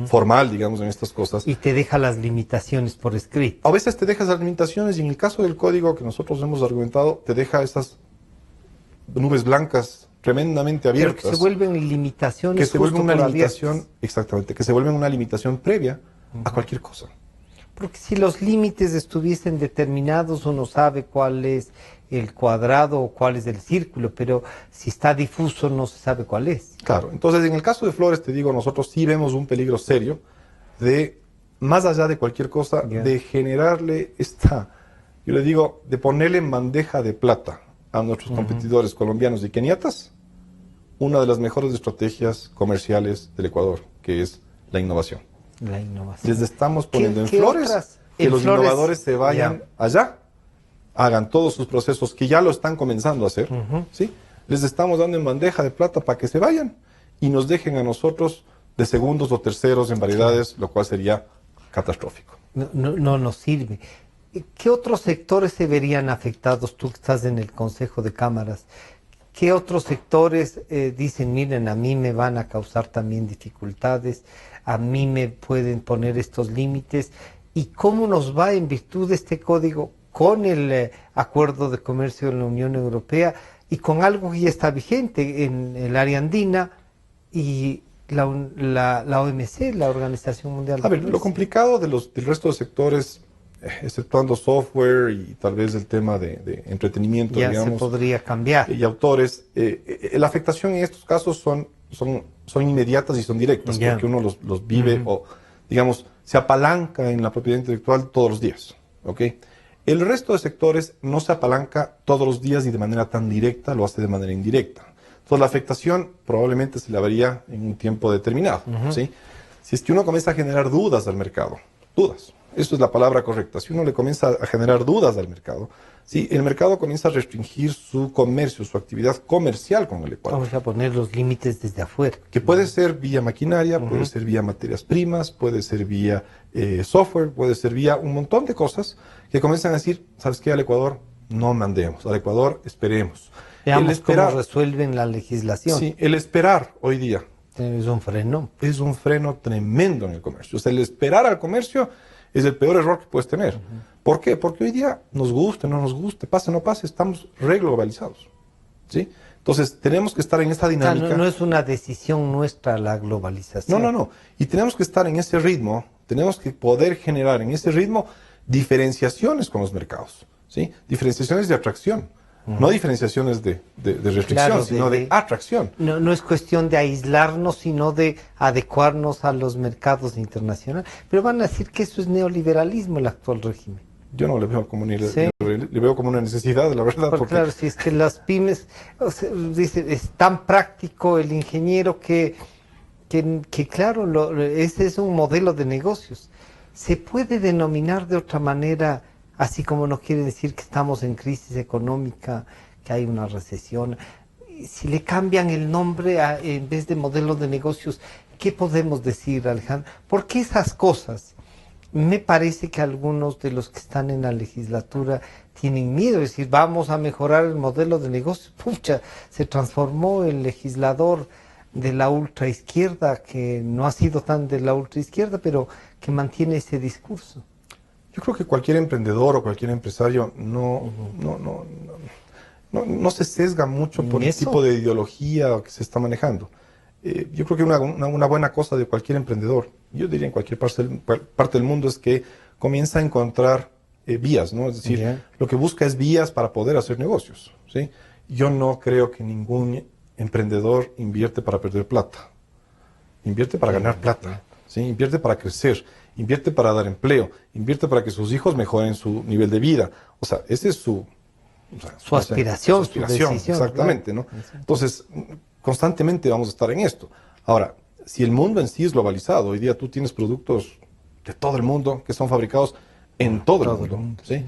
formal, digamos, en estas cosas. Y te deja las limitaciones por escrito. A veces te dejas las limitaciones y en el caso del código que nosotros hemos argumentado, te deja esas nubes blancas tremendamente abiertas. Pero que se vuelven limitaciones. Que se vuelven una limitación, exactamente, que se vuelven una limitación previa a cualquier cosa. Porque si los límites estuviesen determinados, uno sabe cuál es el cuadrado o cuál es el círculo, pero si está difuso no se sabe cuál es. Claro, entonces en el caso de Flores, te digo, nosotros sí vemos un peligro serio de más allá de cualquier cosa, de generarle yo le digo, de ponerle en bandeja de plata a nuestros competidores colombianos y keniatas, una de las mejores estrategias comerciales del Ecuador, que es la innovación. La innovación. Les estamos poniendo en flores que los innovadores se vayan allá, hagan todos sus procesos que ya lo están comenzando a hacer, ¿sí? Les estamos dando en bandeja de plata para que se vayan y nos dejen a nosotros de segundos o terceros en variedades, lo cual sería catastrófico. No nos sirve. ¿Qué otros sectores se verían afectados? Tú que estás en el Consejo de Cámaras, ¿qué otros sectores dicen, miren, a mí me van a causar también dificultades, a mí me pueden poner estos límites? ¿Y cómo nos va en virtud de este código con el Acuerdo de Comercio de la Unión Europea y con algo que ya está vigente en el área andina y la OMC, la Organización Mundial de Comercio? Lo complicado del resto de sectores, exceptuando software y tal vez el tema de entretenimiento, ya digamos, se podría cambiar. Y autores, la afectación en estos casos son inmediatas y son directas, porque uno los vive o, digamos, se apalanca en la propiedad intelectual todos los días, ¿ok? El resto de sectores no se apalanca todos los días y de manera tan directa, lo hace de manera indirecta. Entonces la afectación probablemente se la vería en un tiempo determinado, ¿sí? Si es que uno comienza a generar dudas al mercado, dudas, eso es la palabra correcta, si uno le comienza a generar dudas al mercado, ¿sí? El mercado comienza a restringir su comercio, su actividad comercial con el Ecuador. Vamos a poner los límites desde afuera. Que puede ser vía maquinaria, puede ser vía materias primas, puede ser vía software, puede ser vía un montón de cosas que comienzan a decir, ¿sabes qué? Al Ecuador no mandemos, al Ecuador esperemos. Veamos cómo resuelven la legislación. Sí, el esperar hoy día. Es un freno. Es un freno tremendo en el comercio. O sea, el esperar al comercio es el peor error que puedes tener. ¿Por qué? Porque hoy día nos guste, no nos guste, pase, no pase, estamos reglobalizados, ¿sí? Entonces, tenemos que estar en esta dinámica. O sea, no es una decisión nuestra la globalización. No. Y tenemos que estar en ese ritmo, tenemos que poder generar en ese ritmo diferenciaciones con los mercados, ¿sí? Diferenciaciones de atracción. No diferenciaciones de restricción, claro, sino de atracción. No es cuestión de aislarnos, sino de adecuarnos a los mercados internacionales. Pero van a decir que eso es neoliberalismo, el actual régimen. Yo no le veo como le veo como una necesidad, la verdad. Porque claro, si es que las pymes, dice, es tan práctico el ingeniero que claro, ese es un modelo de negocios. Se puede denominar de otra manera, así como nos quiere decir que estamos en crisis económica, que hay una recesión. Si le cambian el nombre en vez de modelo de negocios, ¿qué podemos decir, Alejandro? Porque esas cosas, me parece que algunos de los que están en la legislatura tienen miedo, es decir, vamos a mejorar el modelo de negocios. Pucha, se transformó el legislador de la ultraizquierda, que no ha sido tan de la ultraizquierda, pero que mantiene ese discurso. Yo creo que cualquier emprendedor o cualquier empresario no se sesga mucho por el tipo de ideología que se está manejando. Yo creo que una buena cosa de cualquier emprendedor, yo diría en cualquier parte del mundo, es que comienza a encontrar vías, ¿no? Es decir, lo que busca es vías para poder hacer negocios, ¿sí? Yo no creo que ningún emprendedor invierte para perder plata. Invierte para ganar plata, ¿sí? Invierte para crecer, invierte para dar empleo, invierte para que sus hijos mejoren su nivel de vida. O sea, ese es su aspiración, su decisión, exactamente, ¿no? Entonces, constantemente vamos a estar en esto. Ahora, si el mundo en sí es globalizado, hoy día tú tienes productos de todo el mundo que son fabricados en todo el mundo, ¿sí?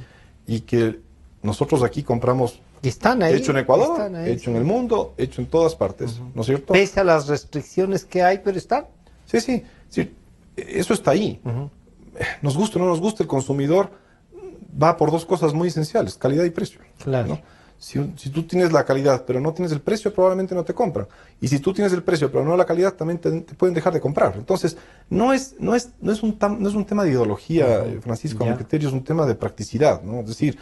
Y que nosotros aquí compramos están ahí, hecho en Ecuador, hecho en el mundo, hecho en todas partes, ¿no es cierto? Pese a las restricciones que hay, pero están. Sí, eso está ahí. Nos gusta o no nos gusta, el consumidor va por dos cosas muy esenciales, calidad y precio. Claro. ¿no? Si tú tienes la calidad pero no tienes el precio, probablemente no te compran. Y si tú tienes el precio pero no la calidad, también te pueden dejar de comprar. Entonces, no es un tema de ideología, Francisco, a mi criterio, es un tema de practicidad, ¿no? Es decir,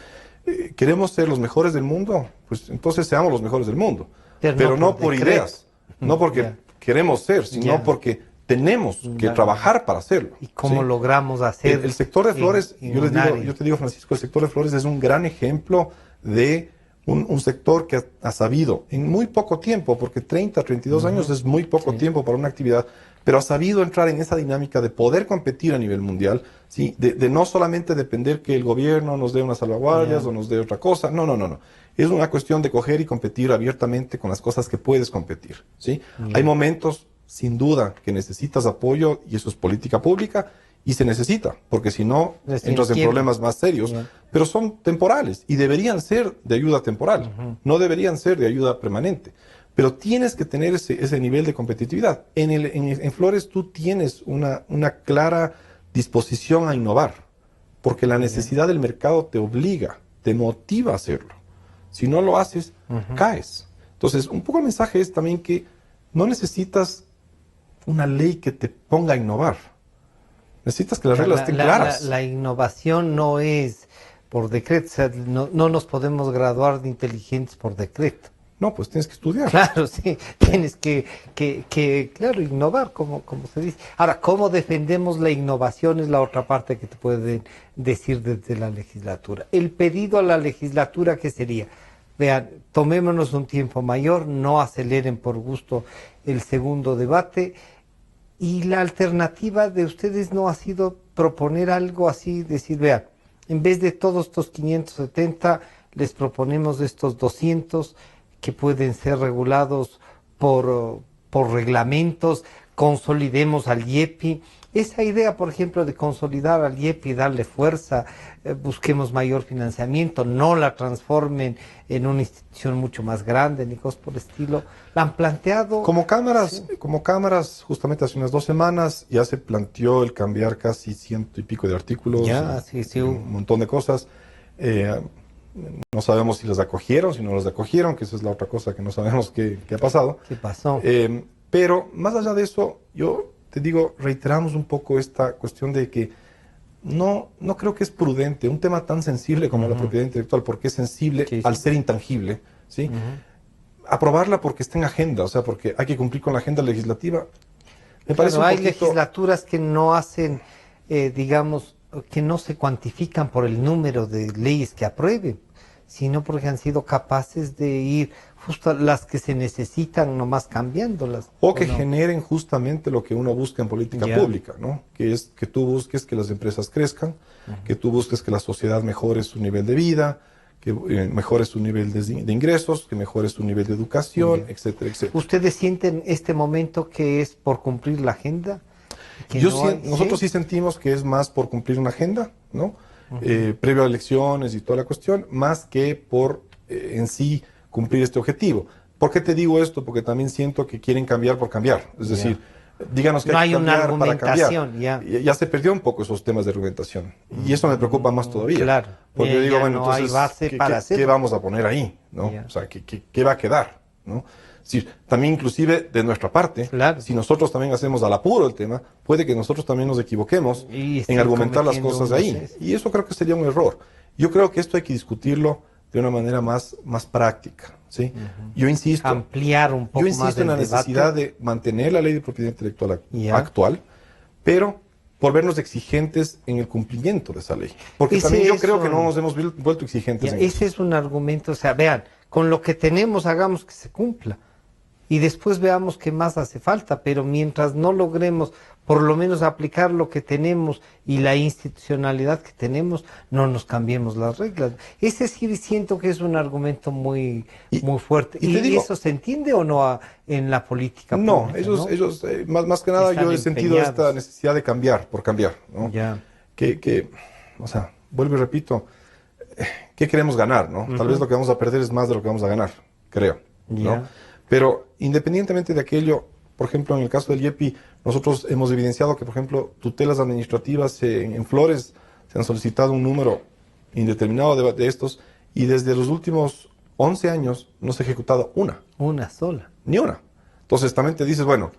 queremos ser los mejores del mundo, pues entonces seamos los mejores del mundo. Pero no por ideas, no porque queremos ser, sino porque tenemos que trabajar para hacerlo. ¿Y cómo logramos hacer? El sector de flores, yo te digo, Francisco, el sector de flores es un gran ejemplo de un sector que ha sabido en muy poco tiempo, porque 30, 32 años es muy poco tiempo para una actividad, pero ha sabido entrar en esa dinámica de poder competir a nivel mundial, ¿sí? De no solamente depender que el gobierno nos dé unas salvaguardias o nos dé otra cosa, no. Es una cuestión de coger y competir abiertamente con las cosas que puedes competir, ¿sí? Hay momentos, sin duda, que necesitas apoyo y eso es política pública y se necesita, porque si no, entras en problemas más serios, pero son temporales y deberían ser de ayuda temporal, no deberían ser de ayuda permanente. Pero tienes que tener ese nivel de competitividad. En Flores tú tienes una clara disposición a innovar, porque la necesidad del mercado te obliga, te motiva a hacerlo. Si no lo haces, caes. Entonces, un poco el mensaje es también que no necesitas una ley que te ponga a innovar. Necesitas que las reglas estén claras. La innovación no es por decreto, o sea, no nos podemos graduar de inteligentes por decreto. No, pues tienes que estudiar. Claro, sí, tienes que claro, innovar, como se dice. Ahora, ¿cómo defendemos la innovación? Es la otra parte que te pueden decir desde la legislatura. El pedido a la legislatura, ¿qué sería? Vean, tomémonos un tiempo mayor, no aceleren por gusto el segundo debate. Y la alternativa de ustedes no ha sido proponer algo así, decir, vean, en vez de todos estos 570, les proponemos estos 200 que pueden ser regulados por reglamentos, consolidemos al IEPI. Esa idea, por ejemplo, de consolidar al IEPI, darle fuerza, busquemos mayor financiamiento, no la transformen en una institución mucho más grande, ni cosas por el estilo, la han planteado. Como cámaras, justamente hace unas 2 semanas ya se planteó el cambiar casi 100 y pico de artículos, un montón de cosas. No sabemos si las acogieron, si no las acogieron, que esa es la otra cosa que no sabemos qué ha pasado. ¿Qué pasó? Pero más allá de eso, yo te digo, reiteramos un poco esta cuestión de que no creo que es prudente un tema tan sensible como la propiedad intelectual, porque es sensible al ser intangible, ¿sí? Aprobarla porque está en agenda, o sea, porque hay que cumplir con la agenda legislativa. Me parece hay legislaturas que no hacen, digamos, que no se cuantifican por el número de leyes que aprueben, sino porque han sido capaces de ir justo a las que se necesitan, nomás cambiándolas. O que generen justamente lo que uno busca en política pública, ¿no? Que es que tú busques que las empresas crezcan, que tú busques que la sociedad mejore su nivel de vida, que mejore su nivel de ingresos, que mejore su nivel de educación, etcétera, etcétera. ¿Ustedes sienten este momento que es por cumplir la agenda? Nosotros sí sentimos que es más por cumplir una agenda, ¿no? Previo a elecciones y toda la cuestión, más que por en sí cumplir este objetivo. ¿Por qué te digo esto? Porque también siento que quieren cambiar por cambiar. Es decir, díganos que hay que cambiar para cambiar. Ya se perdió un poco esos temas de argumentación. Y eso me preocupa más todavía. Claro. Porque yo digo, bueno, no entonces, ¿qué vamos a poner ahí? ¿No? O sea, ¿qué va a quedar? ¿No? Sí, también inclusive de nuestra parte, si nosotros también hacemos al apuro el tema, puede que nosotros también nos equivoquemos en argumentar las cosas de ahí. Y eso creo que sería un error. Yo creo que esto hay que discutirlo de una manera más práctica, ¿sí? Yo insisto, ampliar un poco más en la necesidad de mantener la ley de propiedad intelectual actual, pero por vernos exigentes en el cumplimiento de esa ley. Porque también yo creo que no nos hemos vuelto exigentes. Ese es un argumento, o sea, vean, con lo que tenemos hagamos que se cumpla. Y después veamos qué más hace falta, pero mientras no logremos por lo menos aplicar lo que tenemos y la institucionalidad que tenemos, no nos cambiemos las reglas. Ese sí siento que es un argumento muy fuerte. ¿Y eso se entiende o no en la política pública? No, ellos más que nada yo he sentido esta necesidad de cambiar, por cambiar, ¿no? O sea, vuelvo y repito, ¿qué queremos ganar, no? Tal vez lo que vamos a perder es más de lo que vamos a ganar, creo, ¿no? Pero independientemente de aquello, por ejemplo, en el caso del IEPI, nosotros hemos evidenciado que, por ejemplo, tutelas administrativas en Flores se han solicitado un número indeterminado de estos y desde los últimos 11 años no se ha ejecutado una. Una sola. Ni una. Entonces también te dices, bueno,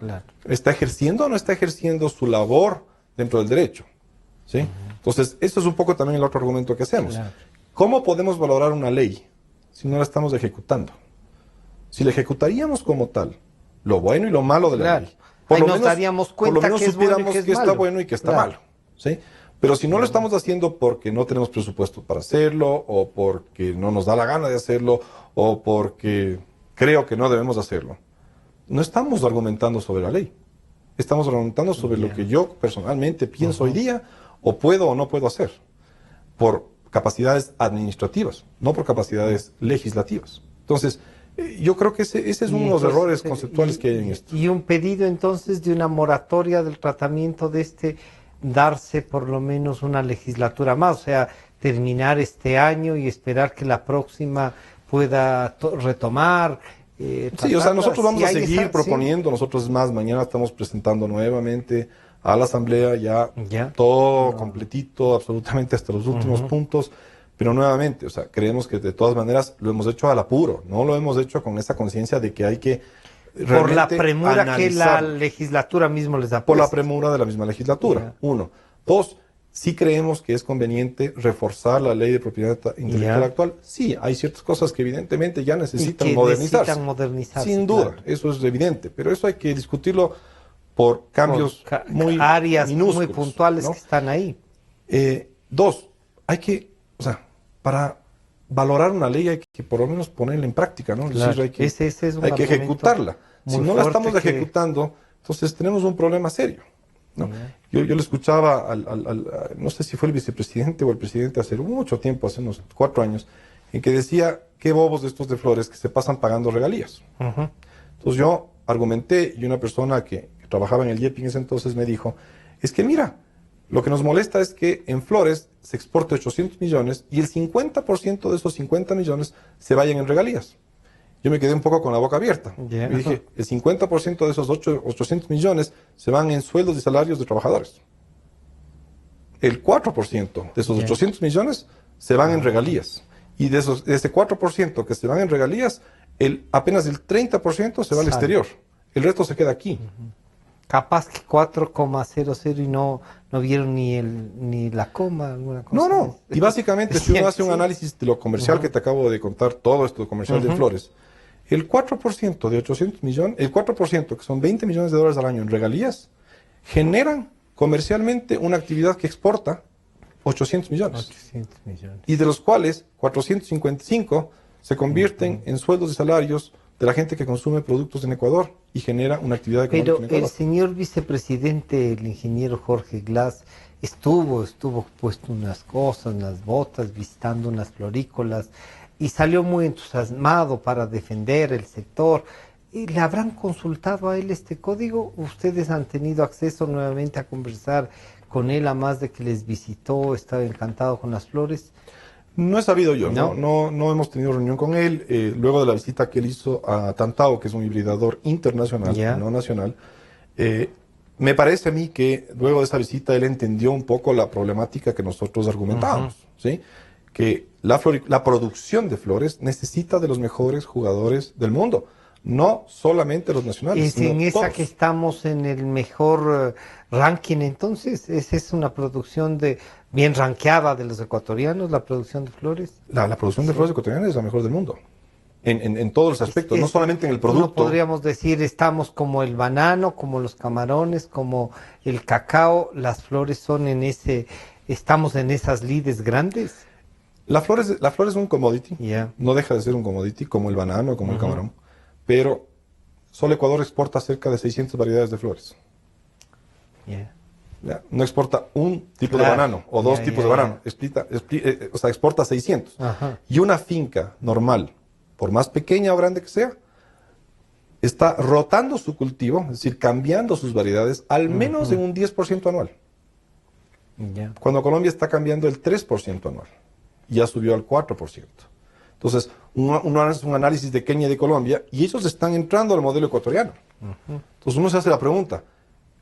¿está ejerciendo o no está ejerciendo su labor dentro del derecho? ¿Sí? Entonces, eso es un poco también el otro argumento que hacemos. ¿Cómo podemos valorar una ley si no la estamos ejecutando? Si la ejecutaríamos como tal, lo bueno y lo malo de la ley, por lo menos daríamos cuenta que supiéramos que está bueno y que está malo, ¿sí? Pero si no lo estamos haciendo porque no tenemos presupuesto para hacerlo, o porque no nos da la gana de hacerlo, o porque creo que no debemos hacerlo, no estamos argumentando sobre la ley. Estamos argumentando sobre lo que yo personalmente pienso hoy día, o puedo o no puedo hacer, por capacidades administrativas, no por capacidades legislativas. Entonces, yo creo que ese es uno de los errores conceptuales que hay en esto. Y un pedido entonces de una moratoria del tratamiento de darse por lo menos una legislatura más, o sea, terminar este año y esperar que la próxima pueda retomar. Sí, o sea, nosotros vamos a seguir proponiendo, nosotros es más, mañana estamos presentando nuevamente a la Asamblea ya todo completito, absolutamente hasta los últimos puntos, pero nuevamente, o sea, creemos que de todas maneras lo hemos hecho al apuro, no lo hemos hecho con esa conciencia de que hay que por la premura que la legislatura mismo les da. Por la premura de la misma legislatura, uno. Dos, sí creemos que es conveniente reforzar la ley de propiedad intelectual actual. Sí, hay ciertas cosas que evidentemente ya necesitan modernizarse. Sin duda, eso es evidente, pero eso hay que discutirlo por cambios muy áreas minúsculos, muy puntuales, ¿no? Que están ahí. Dos, hay que, o sea, para valorar una ley hay que por lo menos ponerla en práctica, ¿no? Claro. Es decir, hay que ejecutarla. Si no la estamos ejecutando, entonces tenemos un problema serio, ¿no? Yo le escuchaba no sé si fue el vicepresidente o el presidente hace mucho tiempo, hace unos 4 años, en que decía, qué bobos de estos de Flores que se pasan pagando regalías. Entonces yo argumenté, y una persona que trabajaba en el IEP en ese entonces me dijo, es que mira, lo que nos molesta es que en Flores se exporte 800 millones y el 50% de esos 50 millones se vayan en regalías. Yo me quedé un poco con la boca abierta. Y dije, el 50% de esos 800 millones se van en sueldos y salarios de trabajadores. El 4% de esos 800 millones se van en regalías. Y de ese 4% que se van en regalías, apenas el 30% se va al exterior. El resto se queda aquí. Capaz que 4,00 y no vieron ni la coma, alguna cosa. No. Y básicamente, si uno hace un análisis de lo comercial que te acabo de contar, todo esto comercial de Flores, el 4% de 800 millones, el 4% que son 20 millones de dólares al año en regalías, generan comercialmente una actividad que exporta 800 millones. Y de los cuales 455 se convierten en sueldos y salarios de la gente que consume productos en Ecuador y genera una actividad económica en Ecuador. El señor vicepresidente, el ingeniero Jorge Glass, estuvo puesto unas cosas, unas botas, visitando unas florícolas y salió muy entusiasmado para defender el sector. ¿Y le habrán consultado a él este código? ¿Ustedes han tenido acceso nuevamente a conversar con él, a más de que les visitó, estaba encantado con las flores? No he sabido yo, no hemos tenido reunión con él. Luego de la visita que él hizo a Tantao, que es un hibridador internacional, no nacional, me parece a mí que luego de esa visita él entendió un poco la problemática que nosotros argumentábamos, ¿sí? Que la producción de flores necesita de los mejores jugadores del mundo, no solamente los nacionales. Es en esa que estamos en el mejor ranking, entonces, esa es una producción bien rankeada de los ecuatorianos, la producción de flores. La producción de flores ecuatorianas es la mejor del mundo, en todos los aspectos, no solamente en el producto. No podríamos decir, estamos como el banano, como los camarones, como el cacao, las flores son estamos en esas lides grandes. La flor es un commodity, no deja de ser un commodity, como el banano, como el camarón, pero solo Ecuador exporta cerca de 600 variedades de flores. No exporta un tipo de banano o dos tipos de banano, o sea, exporta 600. Y una finca normal, por más pequeña o grande que sea, está rotando su cultivo, es decir, cambiando sus variedades al menos en un 10% anual. Cuando Colombia está cambiando el 3% anual, ya subió al 4%. Entonces, uno hace un análisis de Kenia y de Colombia y ellos están entrando al modelo ecuatoriano. Entonces uno se hace la pregunta,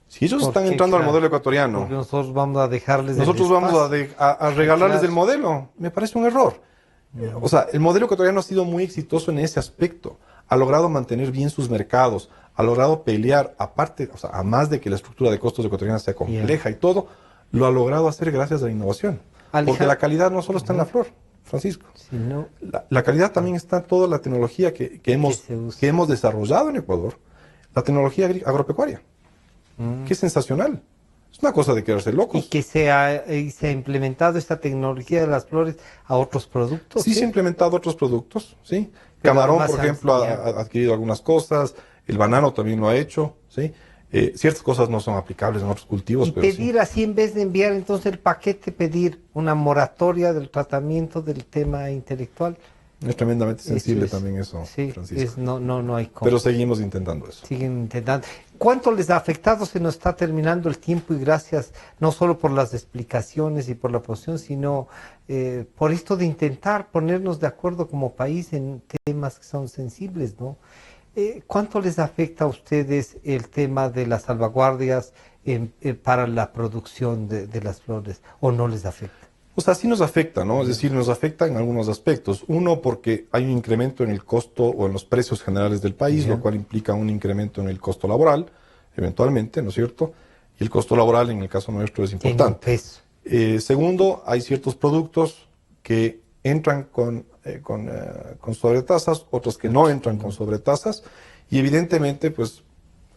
si ellos están entrando al modelo ecuatoriano, porque nosotros vamos a dejarles a regalarles el modelo, me parece un error. O sea, el modelo ecuatoriano ha sido muy exitoso en ese aspecto. Ha logrado mantener bien sus mercados, ha logrado pelear, aparte, o sea, a más de que la estructura de costos ecuatoriana sea compleja y todo, lo ha logrado hacer gracias a la innovación. Porque la calidad no solo está en la flor, Francisco. La calidad también está en toda la tecnología que hemos desarrollado en Ecuador, la tecnología agropecuaria, que es sensacional. Es una cosa de quedarse locos. Y que se ha implementado esta tecnología de las flores a otros productos. Sí, se ha implementado otros productos, ¿sí? Camarón, por ejemplo, ha adquirido algunas cosas, el banano también lo ha hecho, ¿sí? Ciertas cosas no son aplicables en otros cultivos. Y pero pedir sí. así, en vez de enviar entonces el paquete, pedir una moratoria del tratamiento del tema intelectual. Es tremendamente sensible es, también eso, sí, Francisco. no hay cómo. Pero seguimos intentando eso. Siguen intentando. ¿Cuánto les ha afectado? Se nos está terminando el tiempo y gracias no solo por las explicaciones y por la posición, sino por esto de intentar ponernos de acuerdo como país en temas que son sensibles, ¿no? ¿Cuánto les afecta a ustedes el tema de las salvaguardias para la producción de las flores o no les afecta? O sea, sí nos afecta, ¿no? Es decir, nos afecta en algunos aspectos. Uno, porque hay un incremento en el costo o en los precios generales del país, lo cual implica un incremento en el costo laboral, eventualmente, ¿no es cierto? Y el costo laboral en el caso nuestro es importante. Segundo, hay ciertos productos que entran con sobretasas, otros que no entran con sobretasas, y evidentemente, pues,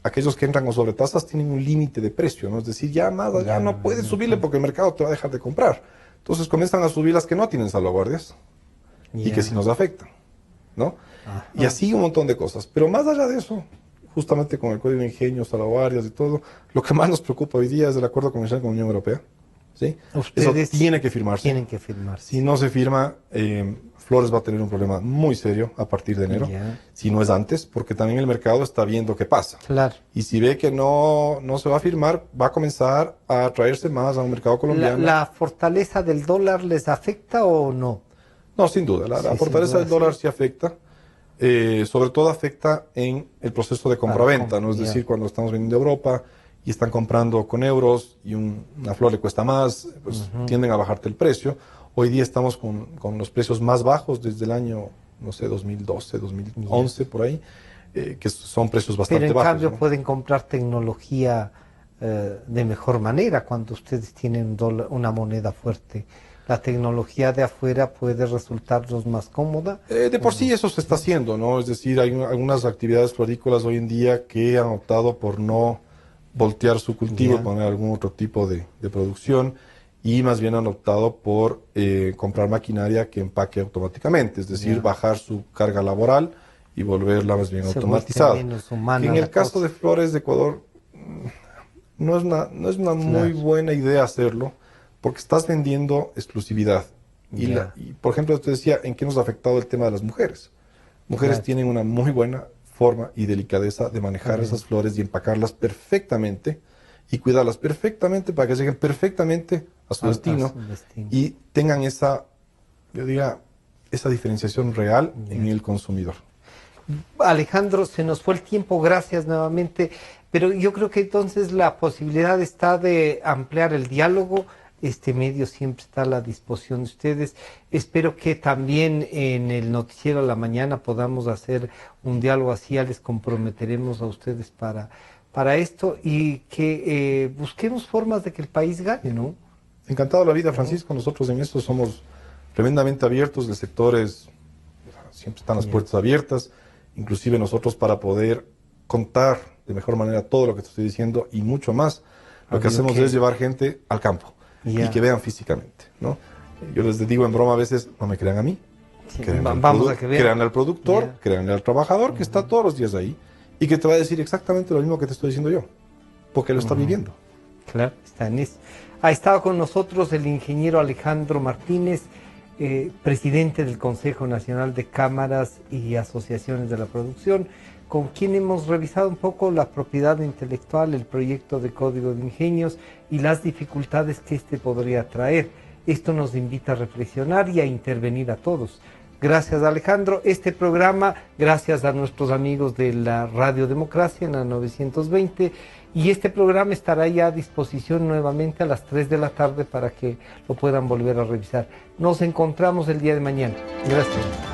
aquellos que entran con sobretasas tienen un límite de precio, ¿no? Es decir, ya nada, ya no puedes subirle porque el mercado te va a dejar de comprar. Entonces comienzan a subir las que no tienen salvaguardias y que sí nos afectan, ¿no? Y así un montón de cosas. Pero más allá de eso, justamente con el Código de Ingenio, salvaguardias y todo, lo que más nos preocupa hoy día es el acuerdo comercial con la Unión Europea, ¿sí? Eso tiene que firmarse. Tienen que firmarse. Si no se firma, Flores va a tener un problema muy serio a partir de enero, si no es antes, porque también el mercado está viendo qué pasa. Claro. Y si ve que no se va a firmar, va a comenzar a atraerse más a un mercado colombiano. ¿La fortaleza del dólar les afecta o no? No, sin duda. La fortaleza del dólar sí afecta. Sobre todo afecta en el proceso de compra-venta, ¿no? Es decir, cuando estamos vendiendo a Europa y están comprando con euros y una flor le cuesta más, pues tienden a bajarte el precio. Hoy día estamos con los precios más bajos desde el año, no sé, 2012, 2011, por ahí, que son precios bastante bajos. Pero en cambio ¿no? pueden comprar tecnología de mejor manera cuando ustedes tienen una moneda fuerte. ¿La tecnología de afuera puede resultarnos más cómoda? De por sí eso se está haciendo, ¿no? Es decir, hay algunas actividades florícolas hoy en día que han optado por no voltear su cultivo y poner algún otro tipo de producción, y más bien han optado por comprar maquinaria que empaque automáticamente, es decir, bajar su carga laboral y volverla más bien automatizada. En el caso de Flores de Ecuador, no es una muy buena idea hacerlo, porque estás vendiendo exclusividad. Y, por ejemplo, te decía, ¿en qué nos ha afectado el tema de las mujeres? Mujeres tienen una muy buena forma y delicadeza de manejar esas flores y empacarlas perfectamente y cuidarlas perfectamente para que lleguen perfectamente a su destino y tengan esa diferenciación real en el consumidor. Alejandro, se nos fue el tiempo, gracias nuevamente, pero yo creo que entonces la posibilidad está de ampliar el diálogo. Este medio siempre está a la disposición de ustedes. Espero que también en el Noticiero a la Mañana podamos hacer un diálogo así. Ya les comprometeremos a ustedes para esto y que busquemos formas de que el país gane, ¿no? Encantado de la vida, Francisco. Nosotros en esto somos tremendamente abiertos. El sector siempre están las puertas abiertas, inclusive nosotros para poder contar de mejor manera todo lo que te estoy diciendo y mucho más. Lo que hacemos es llevar gente al campo. Y que vean físicamente, ¿no? Yo les digo en broma a veces, no me crean a mí, crean al productor, créanle al trabajador que está todos los días ahí y que te va a decir exactamente lo mismo que te estoy diciendo yo, porque lo está viviendo. Claro, está en eso. Ha estado con nosotros el ingeniero Alejandro Martínez, presidente del Consejo Nacional de Cámaras y Asociaciones de la Producción, con quien hemos revisado un poco la propiedad intelectual, el proyecto de Código de Ingenios y las dificultades que este podría traer. Esto nos invita a reflexionar y a intervenir a todos. Gracias, Alejandro. Este programa, gracias a nuestros amigos de la Radio Democracia en la 920, y este programa estará ya a disposición nuevamente a las 3 de la tarde para que lo puedan volver a revisar. Nos encontramos el día de mañana. Gracias.